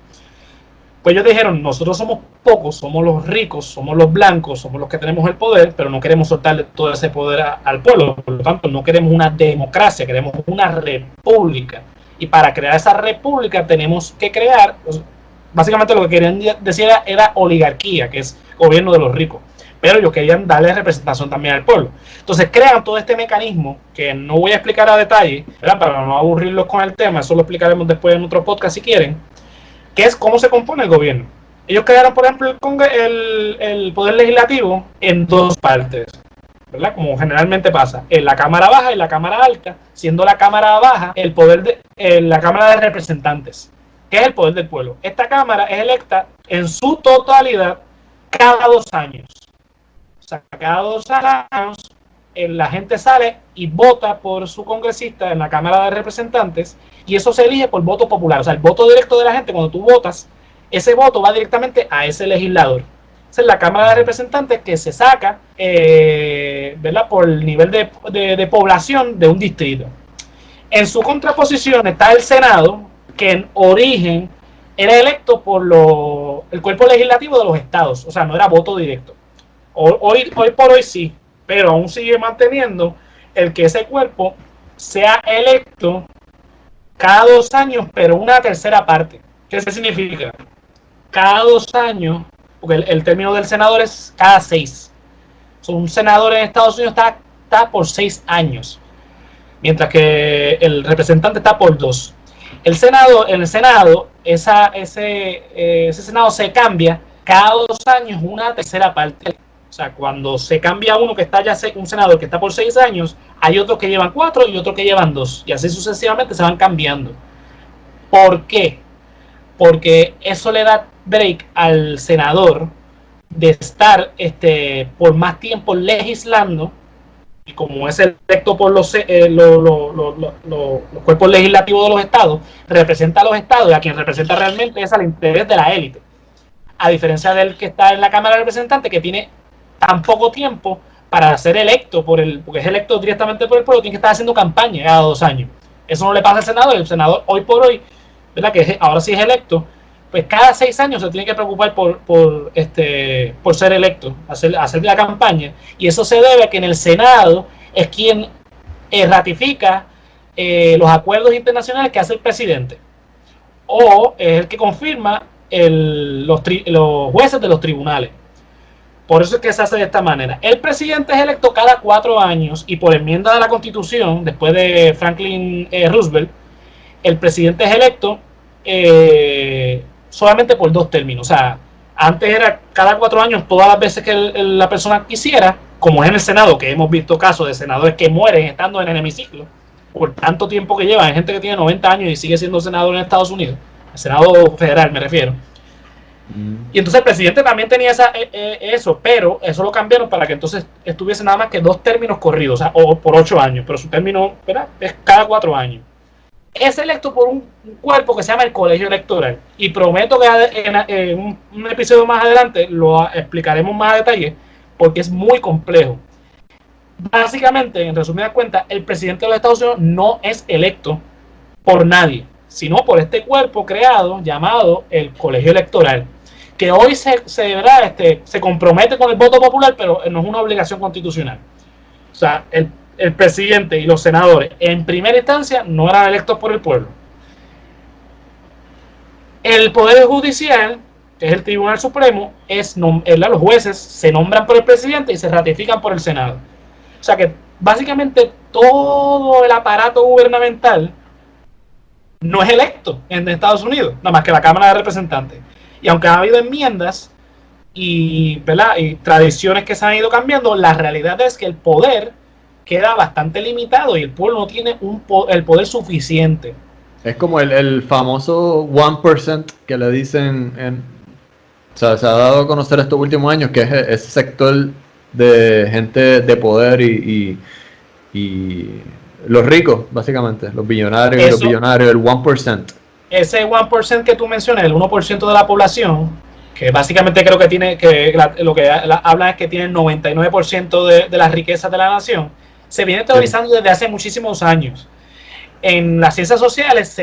Pues ellos dijeron, nosotros somos pocos, somos los ricos, somos los blancos, somos los que tenemos el poder, pero no queremos soltarle todo ese poder al pueblo, por lo tanto no queremos una democracia, queremos una república. Y para crear esa república tenemos que crear, básicamente lo que querían decir era oligarquía, que es gobierno de los ricos. Pero ellos querían darle representación también al pueblo. Entonces crean todo este mecanismo, que no voy a explicar a detalle, ¿verdad? Para no aburrirlos con el tema, eso lo explicaremos después en otro podcast si quieren, que es cómo se compone el gobierno. Ellos crearon, por ejemplo, el poder legislativo en dos partes, ¿verdad? Como generalmente pasa, en la Cámara Baja y la Cámara Alta, siendo la Cámara Baja el poder de la Cámara de Representantes, que es el poder del pueblo. Esta Cámara es electa en su totalidad cada 2 años. O sea, cada 2 años la gente sale y vota por su congresista en la Cámara de Representantes y eso se elige por voto popular. O sea, el voto directo de la gente, cuando tú votas, ese voto va directamente a ese legislador. Esa es la Cámara de Representantes que se saca, ¿verdad?, por el nivel de población de un distrito. En su contraposición está el Senado, que en origen era electo por el cuerpo legislativo de los estados. O sea, no era voto directo. Hoy por hoy sí, pero aún sigue manteniendo el que ese cuerpo sea electo cada 2 años, pero una tercera parte. ¿Qué significa? Cada 2 años, porque el término del senador es cada 6. Un senador en Estados Unidos está por 6 años, mientras que el representante está por 2. En el Senado, ese Senado se cambia cada 2 años una tercera parte. O sea, cuando se cambia uno que está ya un senador que está por 6 años, hay otros que llevan 4 y otros que llevan 2. Y así sucesivamente se van cambiando. ¿Por qué? Porque eso le da break al senador de estar por más tiempo legislando, y como es electo por los cuerpos legislativos de los estados, representa a los estados, y a quien representa realmente es al interés de la élite, a diferencia del que está en la Cámara de Representantes, que tiene tan poco tiempo para ser electo porque es electo directamente por el pueblo, tiene que estar haciendo campaña cada 2 años. Eso no le pasa al senador. El senador hoy por hoy, ¿verdad?, que ahora sí es electo, pues cada 6 años se tiene que preocupar por ser electo, hacer la campaña, y eso se debe a que en el Senado es quien ratifica los acuerdos internacionales que hace el presidente, o es el que confirma los jueces de los tribunales. Por eso es que se hace de esta manera. El presidente es electo cada 4 años y por enmienda de la Constitución, después de Franklin Roosevelt, el presidente es electo solamente por 2 términos. O sea, antes era cada 4 años, todas las veces que la persona quisiera, como es en el Senado, que hemos visto casos de senadores que mueren estando en el hemiciclo por tanto tiempo que llevan. Hay gente que tiene 90 años y sigue siendo senador en Estados Unidos. el Senado federal me refiero. Y entonces el presidente también tenía eso, pero eso lo cambiaron para que entonces estuviese nada más que 2 términos corridos, o sea, o por 8 años, pero su término, ¿verdad?, es cada 4 años. Es electo por un cuerpo que se llama el Colegio Electoral, y prometo que en un episodio más adelante lo explicaremos más a detalle, porque es muy complejo. Básicamente, en resumidas cuentas, el presidente de los Estados Unidos no es electo por nadie, sino por este cuerpo creado llamado el Colegio Electoral, que hoy se compromete con el voto popular, pero no es una obligación constitucional. O sea, el presidente y los senadores en primera instancia no eran electos por el pueblo. El Poder Judicial, que es el Tribunal Supremo, los jueces se nombran por el presidente y se ratifican por el Senado. O sea que básicamente todo el aparato gubernamental no es electo en Estados Unidos, nada más que la Cámara de Representantes. Y aunque ha habido enmiendas y tradiciones que se han ido cambiando, la realidad es que el poder queda bastante limitado y el pueblo no tiene el poder suficiente. Es como el famoso 1% que le dicen, o sea, se ha dado a conocer estos últimos años, que es ese sector de gente de poder y los ricos, básicamente, los billonarios, el 1%. Ese 1% que tú mencionas, el 1% de la población, que básicamente creo que lo que habla es que tiene el 99% de las riquezas de la nación, se viene teorizando desde hace muchísimos años. En las ciencias sociales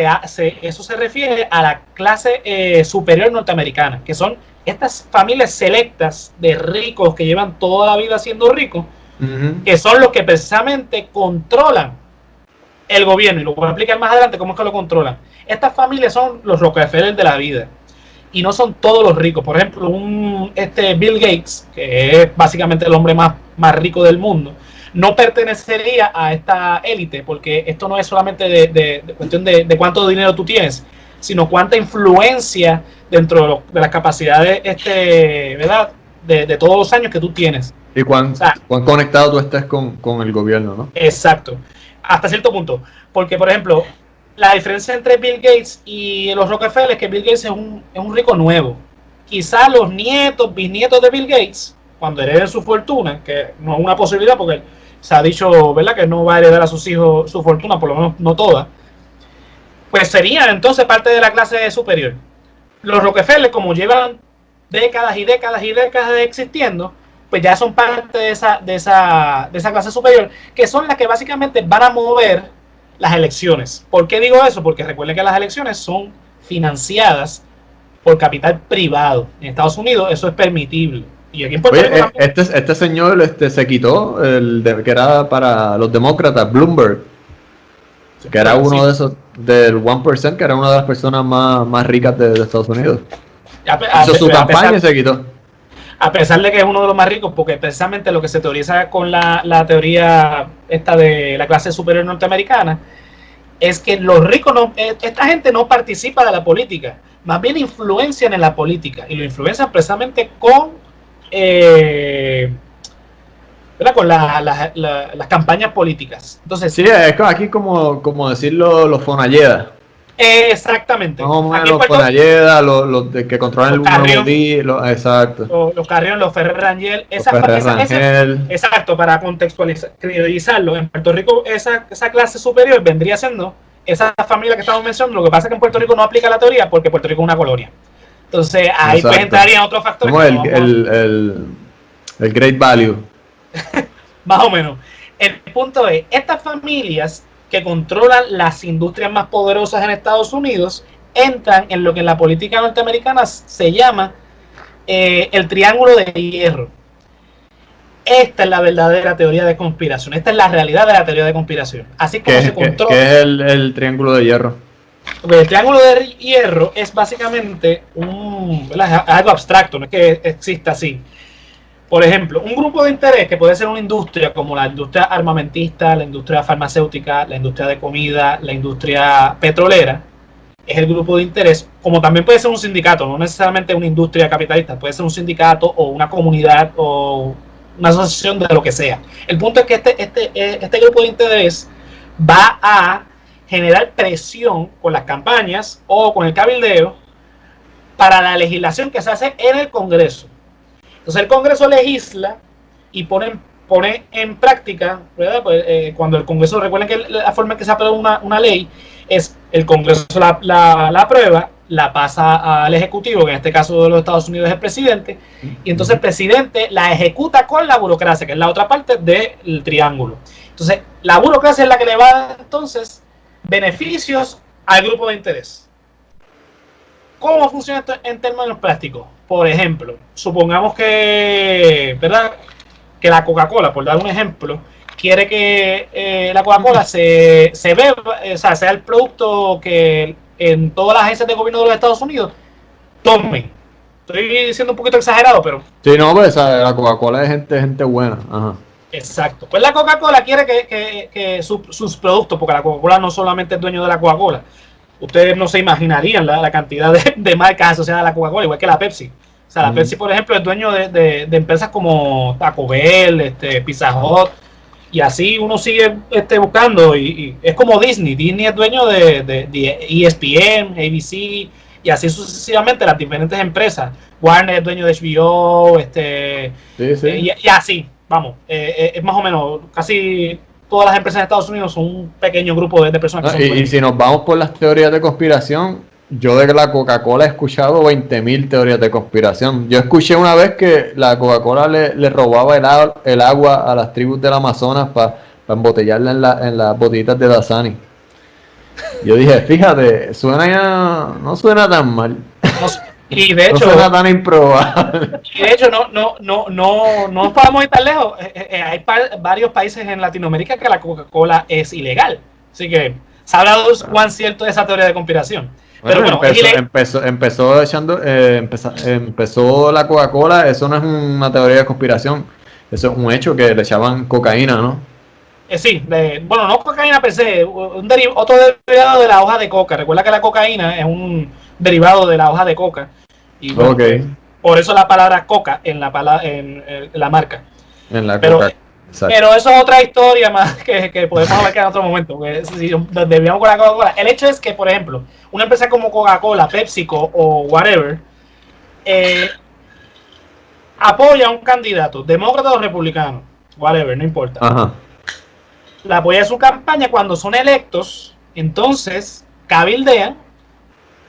eso se refiere a la clase superior norteamericana, que son estas familias selectas de ricos que llevan toda la vida siendo ricos, que son los que precisamente controlan el gobierno, y lo voy a explicar más adelante cómo es que lo controlan. Estas familias son los Rockefeller de la vida, y no son todos los ricos. Por ejemplo, Bill Gates, que es básicamente el hombre más rico del mundo, no pertenecería a esta élite, porque esto no es solamente de cuestión de cuánto dinero tú tienes, sino cuánta influencia dentro de las capacidades, ¿verdad?, de todos los años que tú tienes. Y cuán conectado tú estés con el gobierno, ¿no? Exacto, hasta cierto punto. Porque, por ejemplo, la diferencia entre Bill Gates y los Rockefeller es que Bill Gates es un rico nuevo. Quizás los bisnietos de Bill Gates, cuando hereden su fortuna, que no es una posibilidad porque se ha dicho, ¿verdad?, que no va a heredar a sus hijos su fortuna, por lo menos no toda, pues serían entonces parte de la clase superior. Los Rockefeller, como llevan décadas y décadas y décadas existiendo, pues ya son parte de esa clase superior, que son las que básicamente van a mover las elecciones. ¿Por qué digo eso? Porque recuerden que las elecciones son financiadas por capital privado. En Estados Unidos eso es permitible. Y aquí en Puerto Rico también. Este señor se quitó que era para los demócratas, Bloomberg, que era uno de esos del 1%, que era una de las personas más ricas de Estados Unidos. Hizo su campaña y se quitó. A pesar de que es uno de los más ricos, porque precisamente lo que se teoriza con la teoría esta de la clase superior norteamericana es que los ricos esta gente no participa de la política, más bien influencian en la política, y lo influencian precisamente con con las campañas políticas. Entonces, sí, es aquí como decirlo los Fonalleda. Exactamente. Los Fonalleda, los que controlan el mundo. Exacto. Los Carrión, los Ferrer Rangel. Exacto, para contextualizarlo. En Puerto Rico, esa clase superior vendría siendo esa familia que estamos mencionando. Lo que pasa es que en Puerto Rico no aplica la teoría porque Puerto Rico es una colonia. Entonces, ahí pues entrarían otros factores. Como el Great Value. Más o menos. El punto es, estas familias que controlan las industrias más poderosas en Estados Unidos entran en lo que en la política norteamericana se llama el triángulo de hierro. Esta es la verdadera teoría de conspiración. Esta es la realidad de la teoría de conspiración. Así como se controla. ¿Qué es el triángulo de hierro? El triángulo de hierro es básicamente algo abstracto, no es que exista así. Por ejemplo, un grupo de interés que puede ser una industria como la industria armamentista, la industria farmacéutica, la industria de comida, la industria petrolera, es el grupo de interés, como también puede ser un sindicato, no necesariamente una industria capitalista, puede ser un sindicato o una comunidad o una asociación de lo que sea. El punto es que este grupo de interés va a generar presión con las campañas o con el cabildeo para la legislación que se hace en el Congreso. Entonces el Congreso legisla y pone en práctica, ¿verdad? Pues, cuando el Congreso, recuerden que la forma en que se aprueba una ley es el Congreso la aprueba, la pasa al Ejecutivo, que en este caso de los Estados Unidos es el presidente, y entonces el presidente la ejecuta con la burocracia, que es la otra parte del triángulo. Entonces la burocracia es la que le va a dar entonces beneficios al grupo de interés. ¿Cómo funciona esto en términos prácticos? Por ejemplo, supongamos que, ¿verdad?, que la Coca-Cola, por dar un ejemplo, quiere que la Coca-Cola se beba, o sea, sea el producto que en todas las agencias de gobierno de los Estados Unidos tomen. Estoy diciendo un poquito exagerado, pero... Sí, no, pues la Coca-Cola es gente buena. Ajá. Exacto. Pues la Coca-Cola quiere que sus productos, porque la Coca-Cola no solamente es dueño de la Coca-Cola. Ustedes no se imaginarían la cantidad de marcas asociadas a la Coca-Cola, igual que la Pepsi. O sea, la Pepsi, por ejemplo, es dueño de empresas como Taco Bell, Pizza Hut, y así uno sigue buscando, y es como Disney. Disney es dueño de ESPN, ABC, y así sucesivamente las diferentes empresas. Warner es dueño de HBO, Sí. y así, vamos, es más o menos, casi todas las empresas de Estados Unidos son un pequeño grupo de personas que son Y si nos vamos por las teorías de conspiración, yo de la Coca-Cola he escuchado 20.000 teorías de conspiración. Yo escuché una vez que la Coca-Cola le robaba el agua a las tribus del Amazonas para embotellarla en las botellitas de Dasani. Yo dije, fíjate, no suena tan mal. Y de hecho, no suena tan improbable. Y de hecho, no podemos ir tan lejos. Hay varios países en Latinoamérica que la Coca-Cola es ilegal. Así que se ha hablado cuán cierto es esa teoría de conspiración. Pero bueno, empezó la Coca-Cola, eso no es una teoría de conspiración, eso es un hecho que le echaban cocaína, ¿no? Sí, bueno, no cocaína per se, otro derivado de la hoja de coca. Recuerda que la cocaína es un derivado de la hoja de coca. Y bueno, okay. Por eso la palabra coca en la marca. En la Coca. Pero eso es otra historia más que podemos hablar en otro momento. Si desviamos con la Coca-Cola. El hecho es que, por ejemplo, una empresa como Coca-Cola, PepsiCo o whatever, apoya a un candidato, demócrata o republicano, whatever, no importa. Ajá. La apoya en su campaña. Cuando son electos, entonces cabildean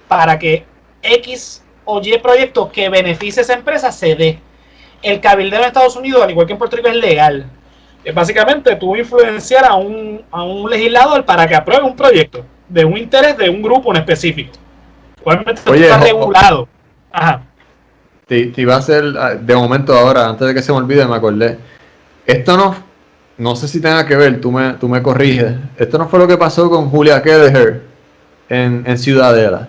para que X o Y proyecto que beneficie a esa empresa se dé. El cabildeo en Estados Unidos, al igual que en Puerto Rico, es legal. Básicamente tú influenciar a un legislador para que apruebe un proyecto de un interés de un grupo en específico. Igualmente está regulado. Ajá. Te iba a hacer, de momento ahora, antes de que se me olvide, me acordé. Esto no sé si tenga que ver, tú me corriges. Esto no fue lo que pasó con Julia Kelleher en Ciudadela.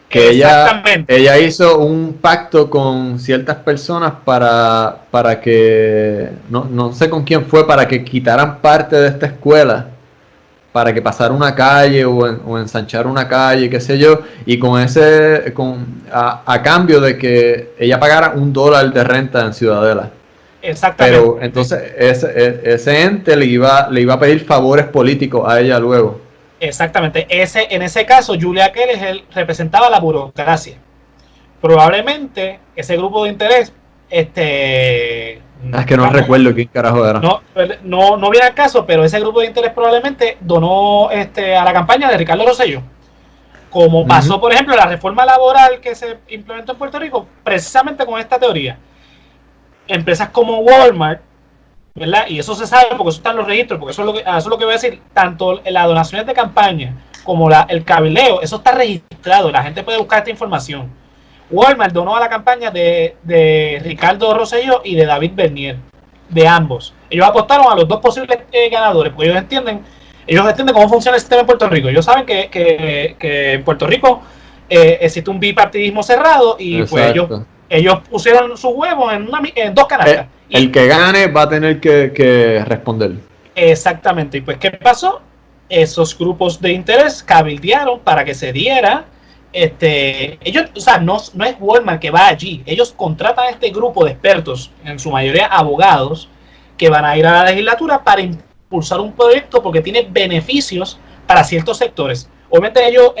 Que ella hizo un pacto con ciertas personas para que, no sé con quién fue, para que quitaran parte de esta escuela, para que pasara una calle o ensanchar una calle, qué sé yo, y a cambio de que ella pagara $1 de renta en Ciudadela. Exactamente. Pero entonces ese ente le iba a pedir favores políticos a ella luego. Exactamente. En ese caso, Julia Kelleher representaba la burocracia. Probablemente ese grupo de interés, es que no recuerdo quién carajo era. No viene al caso, pero ese grupo de interés probablemente donó a la campaña de Ricardo Rosselló. Como pasó, por ejemplo, la reforma laboral que se implementó en Puerto Rico, precisamente con esta teoría. Empresas como Walmart, ¿verdad? Y eso se sabe porque eso está en los registros, porque eso es lo que voy a decir. Tanto las donaciones de campaña como el cabildeo, eso está registrado. La gente puede buscar esta información. Walmart donó a la campaña de Ricardo Rosselló y de David Bernier, de ambos. Ellos apostaron a los dos posibles ganadores, porque ellos entienden cómo funciona el sistema en Puerto Rico. Ellos saben que en Puerto Rico existe un bipartidismo cerrado y pues ellos pusieron sus huevos en dos canastas. El que gane va a tener que responder. Exactamente. Y pues, ¿qué pasó? Esos grupos de interés cabildearon para que se diera. Ellos, o sea, no es Walmart que va allí. Ellos contratan a este grupo de expertos, en su mayoría abogados, que van a ir a la legislatura para impulsar un proyecto porque tiene beneficios para ciertos sectores. Obviamente ellos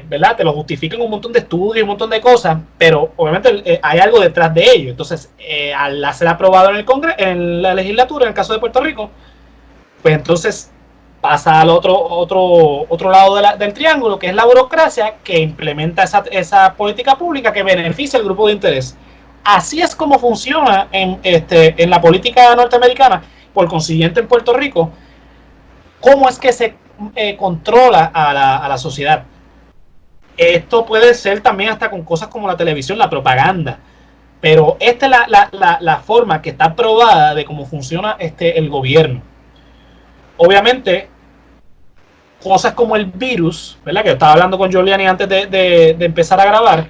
¿verdad? Te lo justifican un montón de estudios, un montón de cosas, pero obviamente hay algo detrás de ello. Entonces, al ser aprobado en el Congreso, en la legislatura, en el caso de Puerto Rico, pues entonces pasa al otro lado del triángulo, que es la burocracia, que implementa esa política pública que beneficia al grupo de interés. Así es como funciona en la política norteamericana. Por consiguiente, en Puerto Rico, ¿cómo es que se controla a la sociedad? Esto puede ser también hasta con cosas como la televisión, la propaganda. Pero esta es la forma que está probada de cómo funciona el gobierno. Obviamente, cosas como el virus, ¿verdad? Que yo estaba hablando con Giuliani antes de empezar a grabar,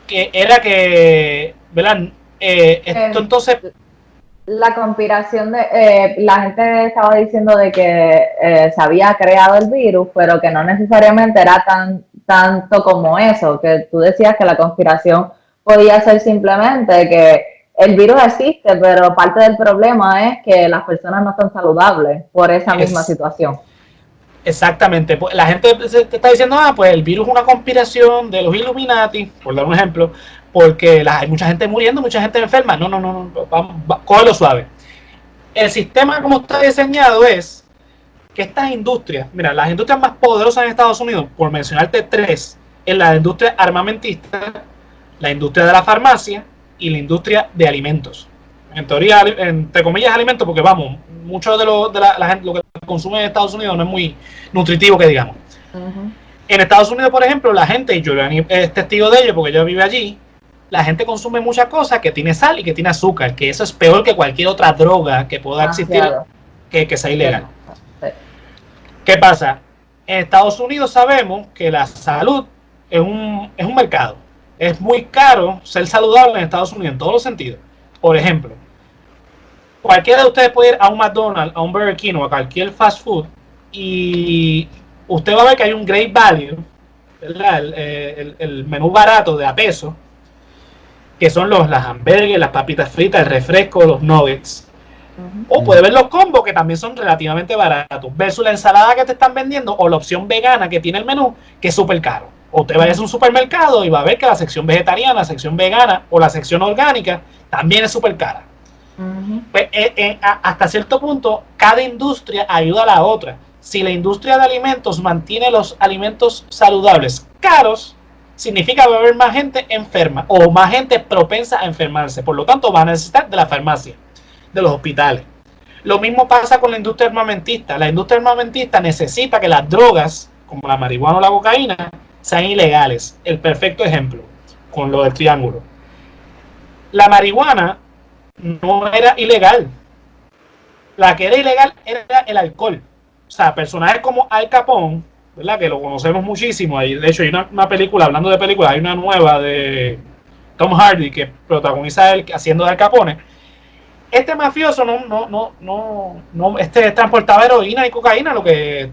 que era que, ¿verdad? Esto entonces... La conspiración la gente estaba diciendo de que se había creado el virus, pero que no necesariamente era tanto como eso, que tú decías que la conspiración podía ser simplemente que el virus existe, pero parte del problema es que las personas no están saludables por esa misma situación. Exactamente, pues la gente te está diciendo, pues el virus es una conspiración de los Illuminati, por dar un ejemplo, porque hay mucha gente muriendo, mucha gente enferma. No, cógelo suave. El sistema como está diseñado es que estas industrias, mira, las industrias más poderosas en Estados Unidos, por mencionarte tres, es la industria armamentista, la industria de la farmacia y la industria de alimentos. En teoría, entre comillas, alimentos, porque vamos, mucho de la gente, lo que consume en Estados Unidos no es muy nutritivo, que digamos. En Estados Unidos, por ejemplo, la gente, y Giuliani es testigo de ello porque ella vive allí, la gente consume muchas cosas que tiene sal y que tiene azúcar, que eso es peor que cualquier otra droga que pueda existir, que sea ilegal. Sí. ¿Qué pasa? En Estados Unidos sabemos que la salud es un mercado. Es muy caro ser saludable en Estados Unidos en todos los sentidos. Por ejemplo, cualquiera de ustedes puede ir a un McDonald's, a un Burger King o a cualquier fast food y usted va a ver que hay un great value, ¿verdad? El menú barato de a peso, que son las hamburguesas, las papitas fritas, el refresco, los nuggets. O puede ver los combos, que también son relativamente baratos, versus la ensalada que te están vendiendo o la opción vegana que tiene el menú, que es súper caro. O te vayas a un supermercado y va a ver que la sección vegetariana, la sección vegana o la sección orgánica también es súper cara. Pues, hasta cierto punto, cada industria ayuda a la otra. Si la industria de alimentos mantiene los alimentos saludables caros, significa que va a haber más gente enferma o más gente propensa a enfermarse. Por lo tanto, va a necesitar de la farmacia, de los hospitales. Lo mismo pasa con la industria armamentista. La industria armamentista necesita que las drogas, como la marihuana o la cocaína, sean ilegales. El perfecto ejemplo, con lo del triángulo. La marihuana no era ilegal. La que era ilegal era el alcohol. O sea, personajes como Al Capone, ¿verdad? Que lo conocemos muchísimo. De hecho, hay una película, hablando de películas, hay una nueva de Tom Hardy que protagoniza él haciendo de Al Capone. Este mafioso no transportaba heroína y cocaína, lo que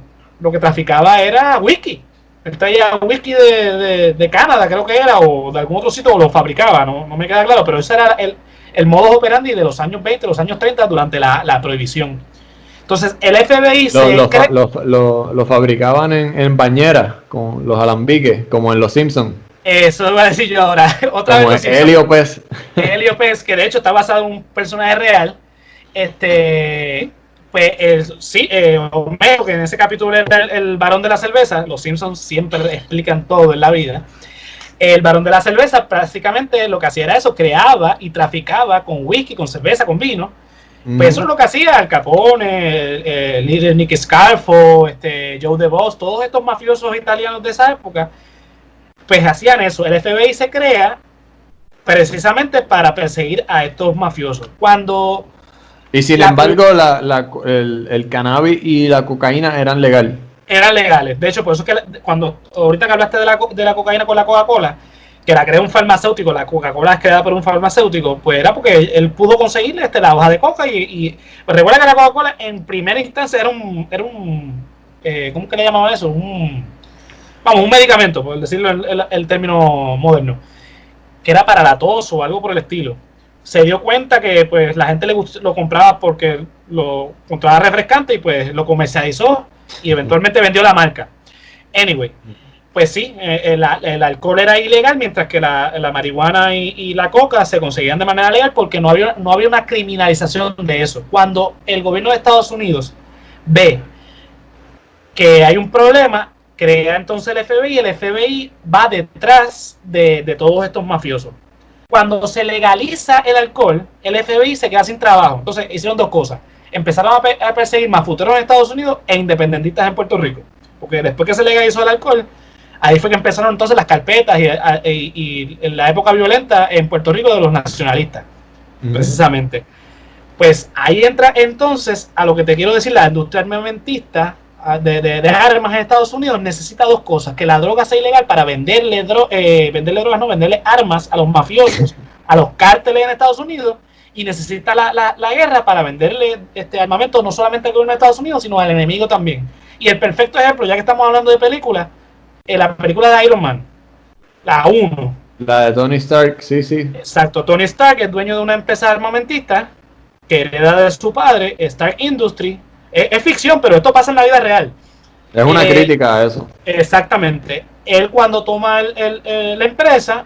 traficaba era whisky. Él traía whisky de Canadá, creo que era, o de algún otro sitio, o lo fabricaba, no me queda claro, pero ese era el modus operandi de los años 20, los años 30, durante la prohibición. Entonces, el FBI lo fabricaban en bañeras, con los alambiques, como en Los Simpsons. Eso iba a decir yo ahora. Otra como vez Helio Pez. Helio Pez, que de hecho está basado en un personaje real. Pues Homero, que en ese capítulo era el varón de la cerveza. Los Simpsons siempre explican todo en la vida. El varón de la cerveza prácticamente lo que hacía era eso, creaba y traficaba con whisky, con cerveza, con vino. Pues eso es lo que hacía Al Capone, el líder Nick Scarfo, Joe DeVos, todos estos mafiosos italianos de esa época, pues hacían eso. El FBI se crea precisamente para perseguir a estos mafiosos. Y sin embargo, el cannabis y la cocaína eran legales. Eran legales. De hecho, por eso que ahorita que hablaste de la cocaína con la Coca-Cola, que la crea un farmacéutico, la Coca-Cola es creada por un farmacéutico, pues era porque él pudo conseguirle la hoja de coca y pues recuerda que la Coca-Cola en primera instancia era un ¿cómo que le llamaban eso? Un medicamento, por decirlo el término moderno, que era para la tos o algo por el estilo. se dio cuenta que pues la gente lo compraba porque lo encontraba refrescante y pues lo comercializó y eventualmente vendió la marca. Anyway, pues sí, el alcohol era ilegal, mientras que la marihuana y la coca se conseguían de manera legal porque no había una criminalización de eso. Cuando el gobierno de Estados Unidos ve que hay un problema, crea entonces el FBI, y el FBI va detrás de todos estos mafiosos. Cuando se legaliza el alcohol, el FBI se queda sin trabajo. Entonces hicieron dos cosas: empezaron a perseguir mafuteros en Estados Unidos e independentistas en Puerto Rico, porque después que se legalizó el alcohol, ahí fue que empezaron entonces las carpetas y en la época violenta en Puerto Rico de los nacionalistas, precisamente. Pues ahí entra entonces a lo que te quiero decir: la industria armamentista de armas en Estados Unidos necesita dos cosas: que la droga sea ilegal para venderle armas a los mafiosos, a los cárteles en Estados Unidos, y necesita la guerra para venderle armamento no solamente al gobierno de Estados Unidos, sino al enemigo también. Y el perfecto ejemplo, ya que estamos hablando de películas, la película de Iron Man, la 1. La de Tony Stark, sí. Exacto, Tony Stark es dueño de una empresa armamentista que hereda de su padre, Stark Industries. Es ficción, pero esto pasa en la vida real. Es una crítica a eso. Exactamente. Él, cuando toma la empresa,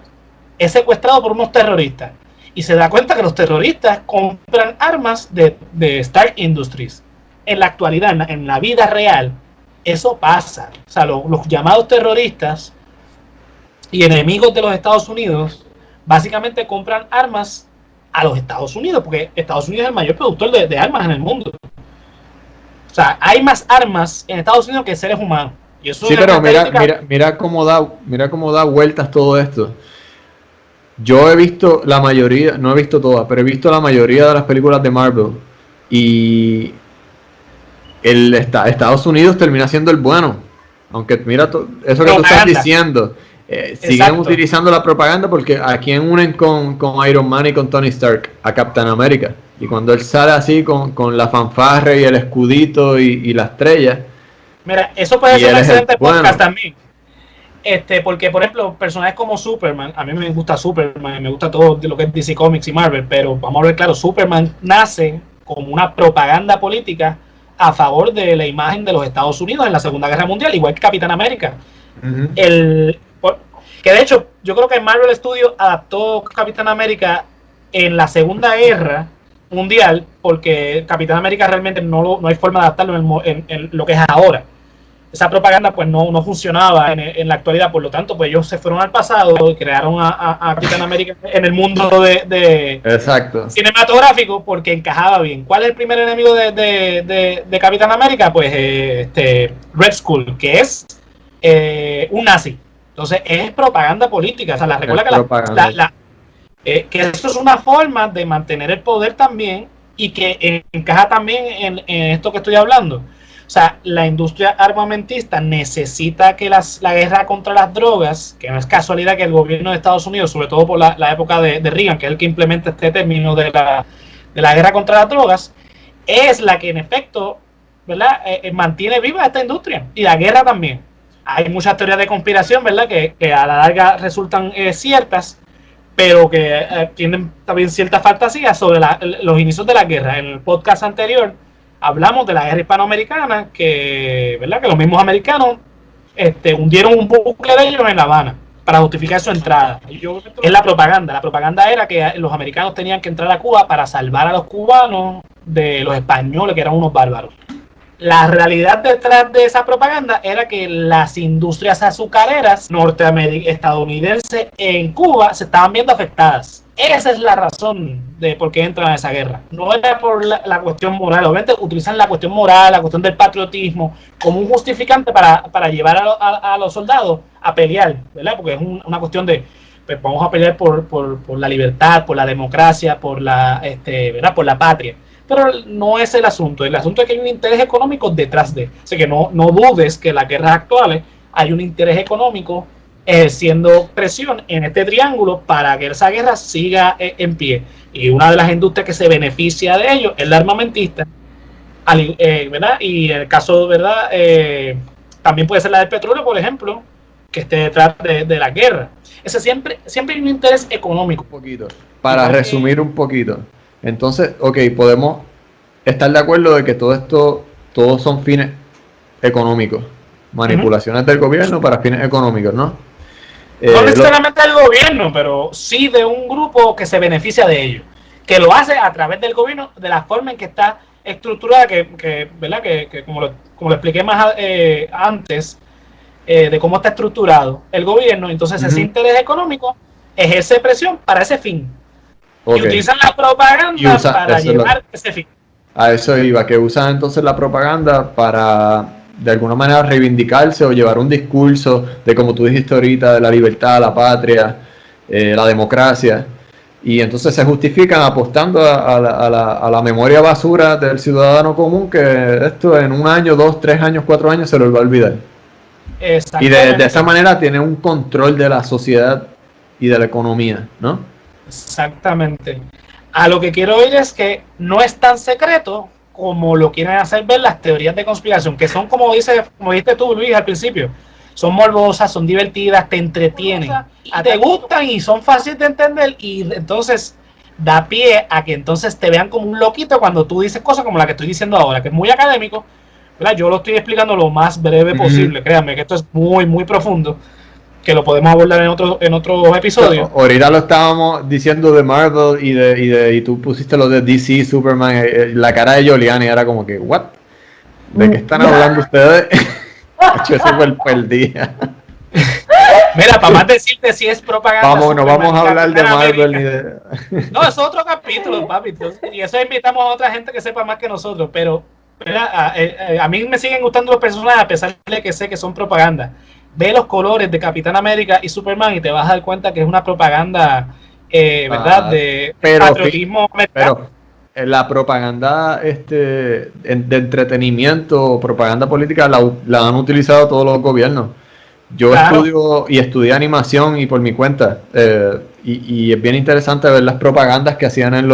es secuestrado por unos terroristas y se da cuenta que los terroristas compran armas de Stark Industries. En la actualidad, en la vida real, eso pasa. O sea, los llamados terroristas y enemigos de los Estados Unidos básicamente compran armas a los Estados Unidos, porque Estados Unidos es el mayor productor de armas en el mundo. O sea, hay más armas en Estados Unidos que seres humanos. Y eso sí, pero mira cómo da vueltas todo esto. Yo he visto la mayoría, no he visto todas, pero he visto la mayoría de las películas de Marvel. Y Estados Unidos termina siendo el bueno. Aunque mira eso que tú estás diciendo. Siguen utilizando la propaganda, porque ¿a quién unen con Iron Man y con Tony Stark? A Captain America. Y cuando él sale así con la fanfarre y el escudito y la estrella. Mira, eso puede ser un excelente podcast también. Porque, por ejemplo, personajes como Superman, a mí me gusta Superman, me gusta todo lo que es DC Comics y Marvel, pero vamos a ver claro, Superman nace como una propaganda política a favor de la imagen de los Estados Unidos en la Segunda Guerra Mundial, igual que Capitán América. Que de hecho, yo creo que Marvel Studios adaptó Capitán América en la Segunda Guerra Mundial, porque Capitán América realmente no hay forma de adaptarlo en lo que es ahora. Esa propaganda pues no funcionaba en la actualidad, por lo tanto pues ellos se fueron al pasado y crearon a Capitán América en el mundo de Exacto. cinematográfico, porque encajaba bien. ¿Cuál es el primer enemigo de Capitán América? Pues Red Skull, que es un nazi. Entonces es propaganda política. O sea, recuerda que esto es una forma de mantener el poder también, y que encaja también en esto que estoy hablando. O sea, la industria armamentista necesita que la guerra contra las drogas, que no es casualidad que el gobierno de Estados Unidos, sobre todo por la época de Reagan, que es el que implementa este término de la guerra contra las drogas, es la que en efecto, ¿verdad?, mantiene viva esta industria, y la guerra también. Hay muchas teorías de conspiración, ¿verdad?, que a la larga resultan ciertas, pero que tienen también cierta fantasía sobre los inicios de la guerra. En el podcast anterior hablamos de la guerra hispanoamericana, ¿verdad?, que los mismos americanos hundieron un buque de ellos en La Habana para justificar su entrada. Es la propaganda. La propaganda era que los americanos tenían que entrar a Cuba para salvar a los cubanos de los españoles, que eran unos bárbaros. La realidad detrás de esa propaganda era que las industrias azucareras estadounidenses en Cuba se estaban viendo afectadas. Esa es la razón de por qué entran a esa guerra. No era por la cuestión moral. Obviamente utilizan la cuestión moral, la cuestión del patriotismo, como un justificante para llevar a los soldados a pelear, ¿verdad? Porque es una cuestión de, pues, vamos a pelear por la libertad, por la democracia, ¿verdad?, por la patria. Pero no es el asunto. El asunto es que hay un interés económico detrás de. Así que no dudes que en las guerras actuales hay un interés económico ejerciendo presión en este triángulo para que esa guerra siga en pie. Y una de las industrias que se beneficia de ello es la armamentista, ¿verdad? Y en el caso, ¿verdad?, también puede ser la del petróleo, por ejemplo, que esté detrás de la guerra. Ese siempre hay un interés económico. Un poquito. Para resumir un poquito. Entonces, ok, podemos estar de acuerdo de que todo esto, todos son fines económicos. Manipulaciones del gobierno para fines económicos, ¿no? No necesariamente del gobierno, pero sí de un grupo que se beneficia de ello. Que lo hace a través del gobierno, de la forma en que está estructurada, ¿verdad? Que como lo expliqué más antes, de cómo está estructurado el gobierno, entonces ese interés económico ejerce presión para ese fin. Y utilizan la propaganda para llevar ese fin. A eso iba, que usan entonces la propaganda para de alguna manera reivindicarse o llevar un discurso de, como tú dijiste ahorita, de la libertad, la patria, la democracia. Y entonces se justifican apostando a la memoria basura del ciudadano común, que esto en 1 año, 2, 3 años, 4 años se lo va a olvidar. Y de esa manera tiene un control de la sociedad y de la economía, ¿no? Exactamente. A lo que quiero ir es que no es tan secreto como lo quieren hacer ver las teorías de conspiración, que son como dijiste tú, Luis, al principio. Son morbosas, son divertidas, te entretienen, te gustan y son fáciles de entender, y entonces da pie a que entonces te vean como un loquito cuando tú dices cosas como la que estoy diciendo ahora, que es muy académico, ¿verdad? Yo lo estoy explicando lo más breve posible, créanme que esto es muy, muy profundo, que lo podemos abordar en otro episodio. Ahorita lo estábamos diciendo de Marvel y tú pusiste lo de DC, Superman, la cara de Giuliani era como que, ¿what? ¿De qué están hablando ustedes? Eso fue el día. Mira, para más decirte si es propaganda. No vamos a hablar de Marvel ni de... No, es otro capítulo, papi. Entonces, y eso invitamos a otra gente que sepa más que nosotros. Pero a mí me siguen gustando los personajes a pesar de que sé que son propaganda. Ve los colores de Capitán América y Superman y te vas a dar cuenta que es una propaganda, ¿verdad? De patriotismo americano. Pero la propaganda de entretenimiento, propaganda política, la han utilizado todos los gobiernos. Yo estudié animación y por mi cuenta, y es bien interesante ver las propagandas que hacían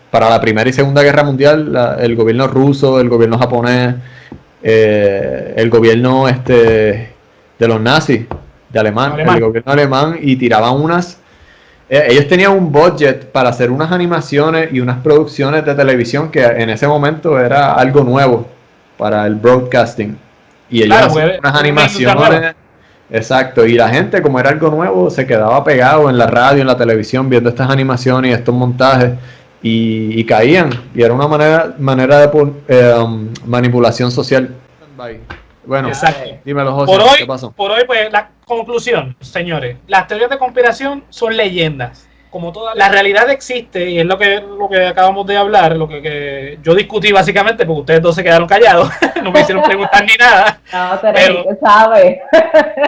para la Primera y Segunda Guerra Mundial, el gobierno ruso, el gobierno japonés, el gobierno de los nazis, el gobierno alemán, y tiraban ellos tenían un budget para hacer unas animaciones y unas producciones de televisión que en ese momento era algo nuevo para el broadcasting. Y ellos hacían unas animaciones. Exacto. Y la gente, como era algo nuevo, se quedaba pegado en la radio, en la televisión, viendo estas animaciones y estos montajes. Y caían. Y era una manera de manipulación social. Bueno, dímelo, José, ¿qué pasó? Por hoy, pues, la conclusión, señores. Las teorías de conspiración son leyendas. Como toda la realidad existe, y es lo que acabamos de hablar, lo que yo discutí básicamente, porque ustedes dos se quedaron callados, no me hicieron preguntar ni nada. No, pero ¿sabes?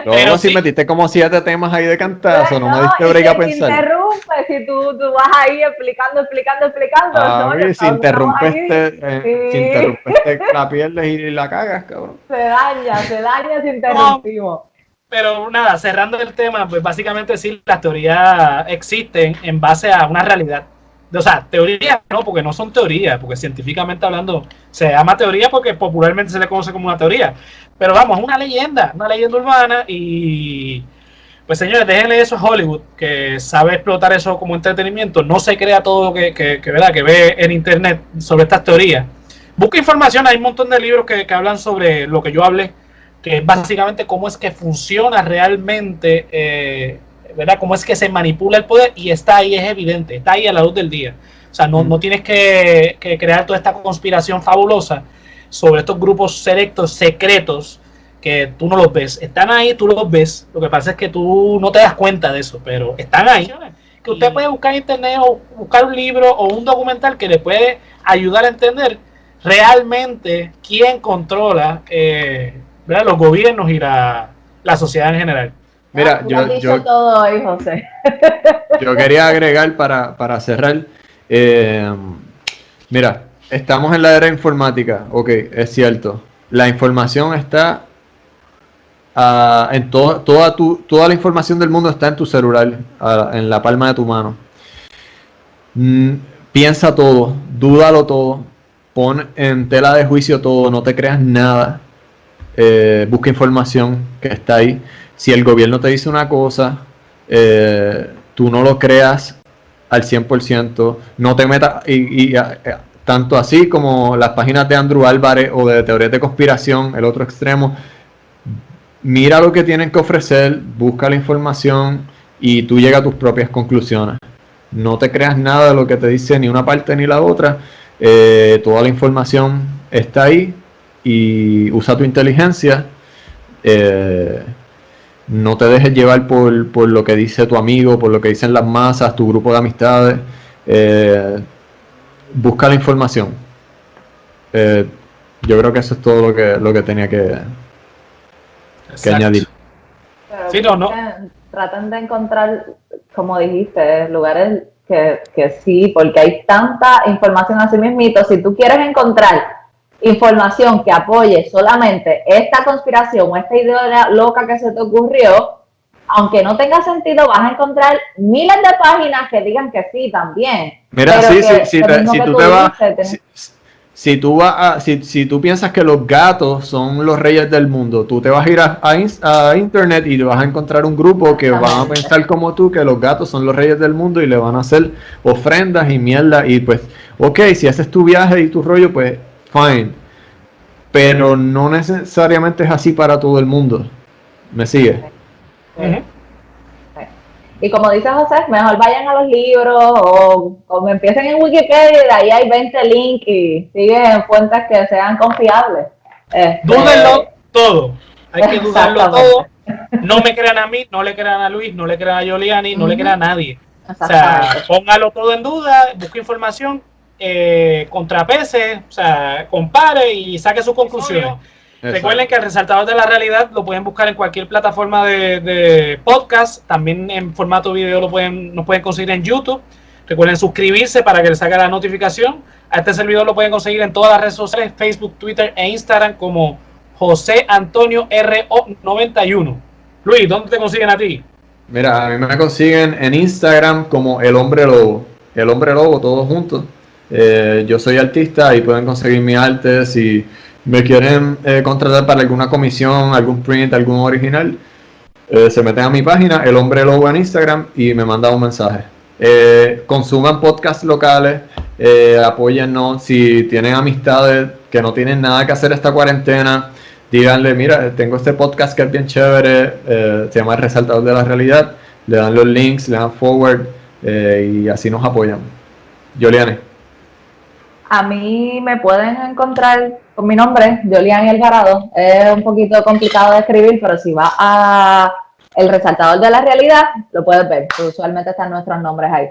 Pero si metiste como 7 temas ahí de cantazo, no me diste break a pensar. Interrumpes, si tú vas ahí explicando. Si interrumpes, la pierdes y la cagas, cabrón. Se daña si interrumpimos. Pero nada, cerrando el tema, pues básicamente sí, las teorías existen en base a una realidad. O sea, teorías no, porque no son teorías, porque científicamente hablando se llama teoría porque popularmente se le conoce como una teoría. Pero vamos, una leyenda urbana y... Pues señores, déjenle eso a Hollywood, que sabe explotar eso como entretenimiento. No se crea todo lo que ve en internet sobre estas teorías. Busca información, hay un montón de libros que hablan sobre lo que yo hablé, que es básicamente cómo es que funciona realmente, ¿verdad? Cómo es que se manipula el poder, y está ahí, es evidente, está ahí a la luz del día. O sea, no tienes que crear toda esta conspiración fabulosa sobre estos grupos selectos, secretos, que tú no los ves. Están ahí, tú los ves. Lo que pasa es que tú no te das cuenta de eso, pero están ahí. Que usted puede buscar en internet o buscar un libro o un documental que le puede ayudar a entender realmente quién controla los gobiernos y la sociedad en general. Mira, yo todo hoy, José. Yo quería agregar para cerrar. Mira, estamos en la era informática. Ok, es cierto. La información está en toda la información del mundo está en tu celular, en la palma de tu mano. Piensa todo, dúdalo todo, pon en tela de juicio todo, no te creas nada. Busca información que está ahí. Si el gobierno te dice una cosa, tú no lo creas al 100%, no te metas, tanto así como las páginas de Andrew Álvarez o de teorías de conspiración, el otro extremo, mira lo que tienen que ofrecer, busca la información y tú llegas a tus propias conclusiones. No te creas nada de lo que te dice ni una parte ni la otra. Toda la información está ahí y usa tu inteligencia. No te dejes llevar por lo que dice tu amigo, por lo que dicen las masas, tu grupo de amistades. Busca la información. Yo creo que eso es todo lo que tenía que añadir. Pero sí, no. Traten de encontrar, como dijiste, lugares que sí, porque hay tanta información así mismito. Si tú quieres encontrar información que apoye solamente esta conspiración o esta idea loca que se te ocurrió, aunque no tenga sentido, vas a encontrar miles de páginas que digan que sí también. Mira, si tú piensas que los gatos son los reyes del mundo, tú te vas a ir a internet y te vas a encontrar un grupo que van a pensar como tú, que los gatos son los reyes del mundo y le van a hacer ofrendas y mierda. Y pues, ok, si haces tu viaje y tu rollo, pues, fine. Pero no necesariamente es así para todo el mundo. ¿Me sigue? Sí. Y como dice José, mejor vayan a los libros o como empiecen en Wikipedia, de ahí hay 20 links y siguen en fuentes que sean confiables. Dúdenlo todo. Hay que dudarlo todo. No me crean a mí, no le crean a Luis, no le crean a Giuliani, no le crean a nadie. O sea, póngalo todo en duda, busque información, contrapese, o sea, compare y saque sus conclusiones. Recuerden que el Resaltador de la Realidad lo pueden buscar en cualquier plataforma de podcast, también en formato video nos pueden conseguir en YouTube. Recuerden suscribirse para que les salga la notificación. A este servidor lo pueden conseguir en todas las redes sociales, Facebook, Twitter e Instagram como José Antonio RO91. Luis, ¿dónde te consiguen a ti? Mira, a mí me consiguen en Instagram como El Hombre Lobo. El Hombre Lobo, todos juntos. Yo soy artista y pueden conseguir mi arte si me quieren contratar para alguna comisión, algún print, algún original. Se meten a mi página, El Hombre Lobo en Instagram y me mandan un mensaje. Consuman podcasts locales, apóyennos. Si tienen amistades que no tienen nada que hacer esta cuarentena, díganle, mira, tengo este podcast que es bien chévere, se llama El Resaltador de la Realidad. Le dan los links, le dan forward y así nos apoyan. Giuliani. A mí me pueden encontrar con mi nombre, Giuliani Alvarado. Es un poquito complicado de escribir, pero si vas a El Resaltador de la Realidad, lo puedes ver. Usualmente están nuestros nombres ahí.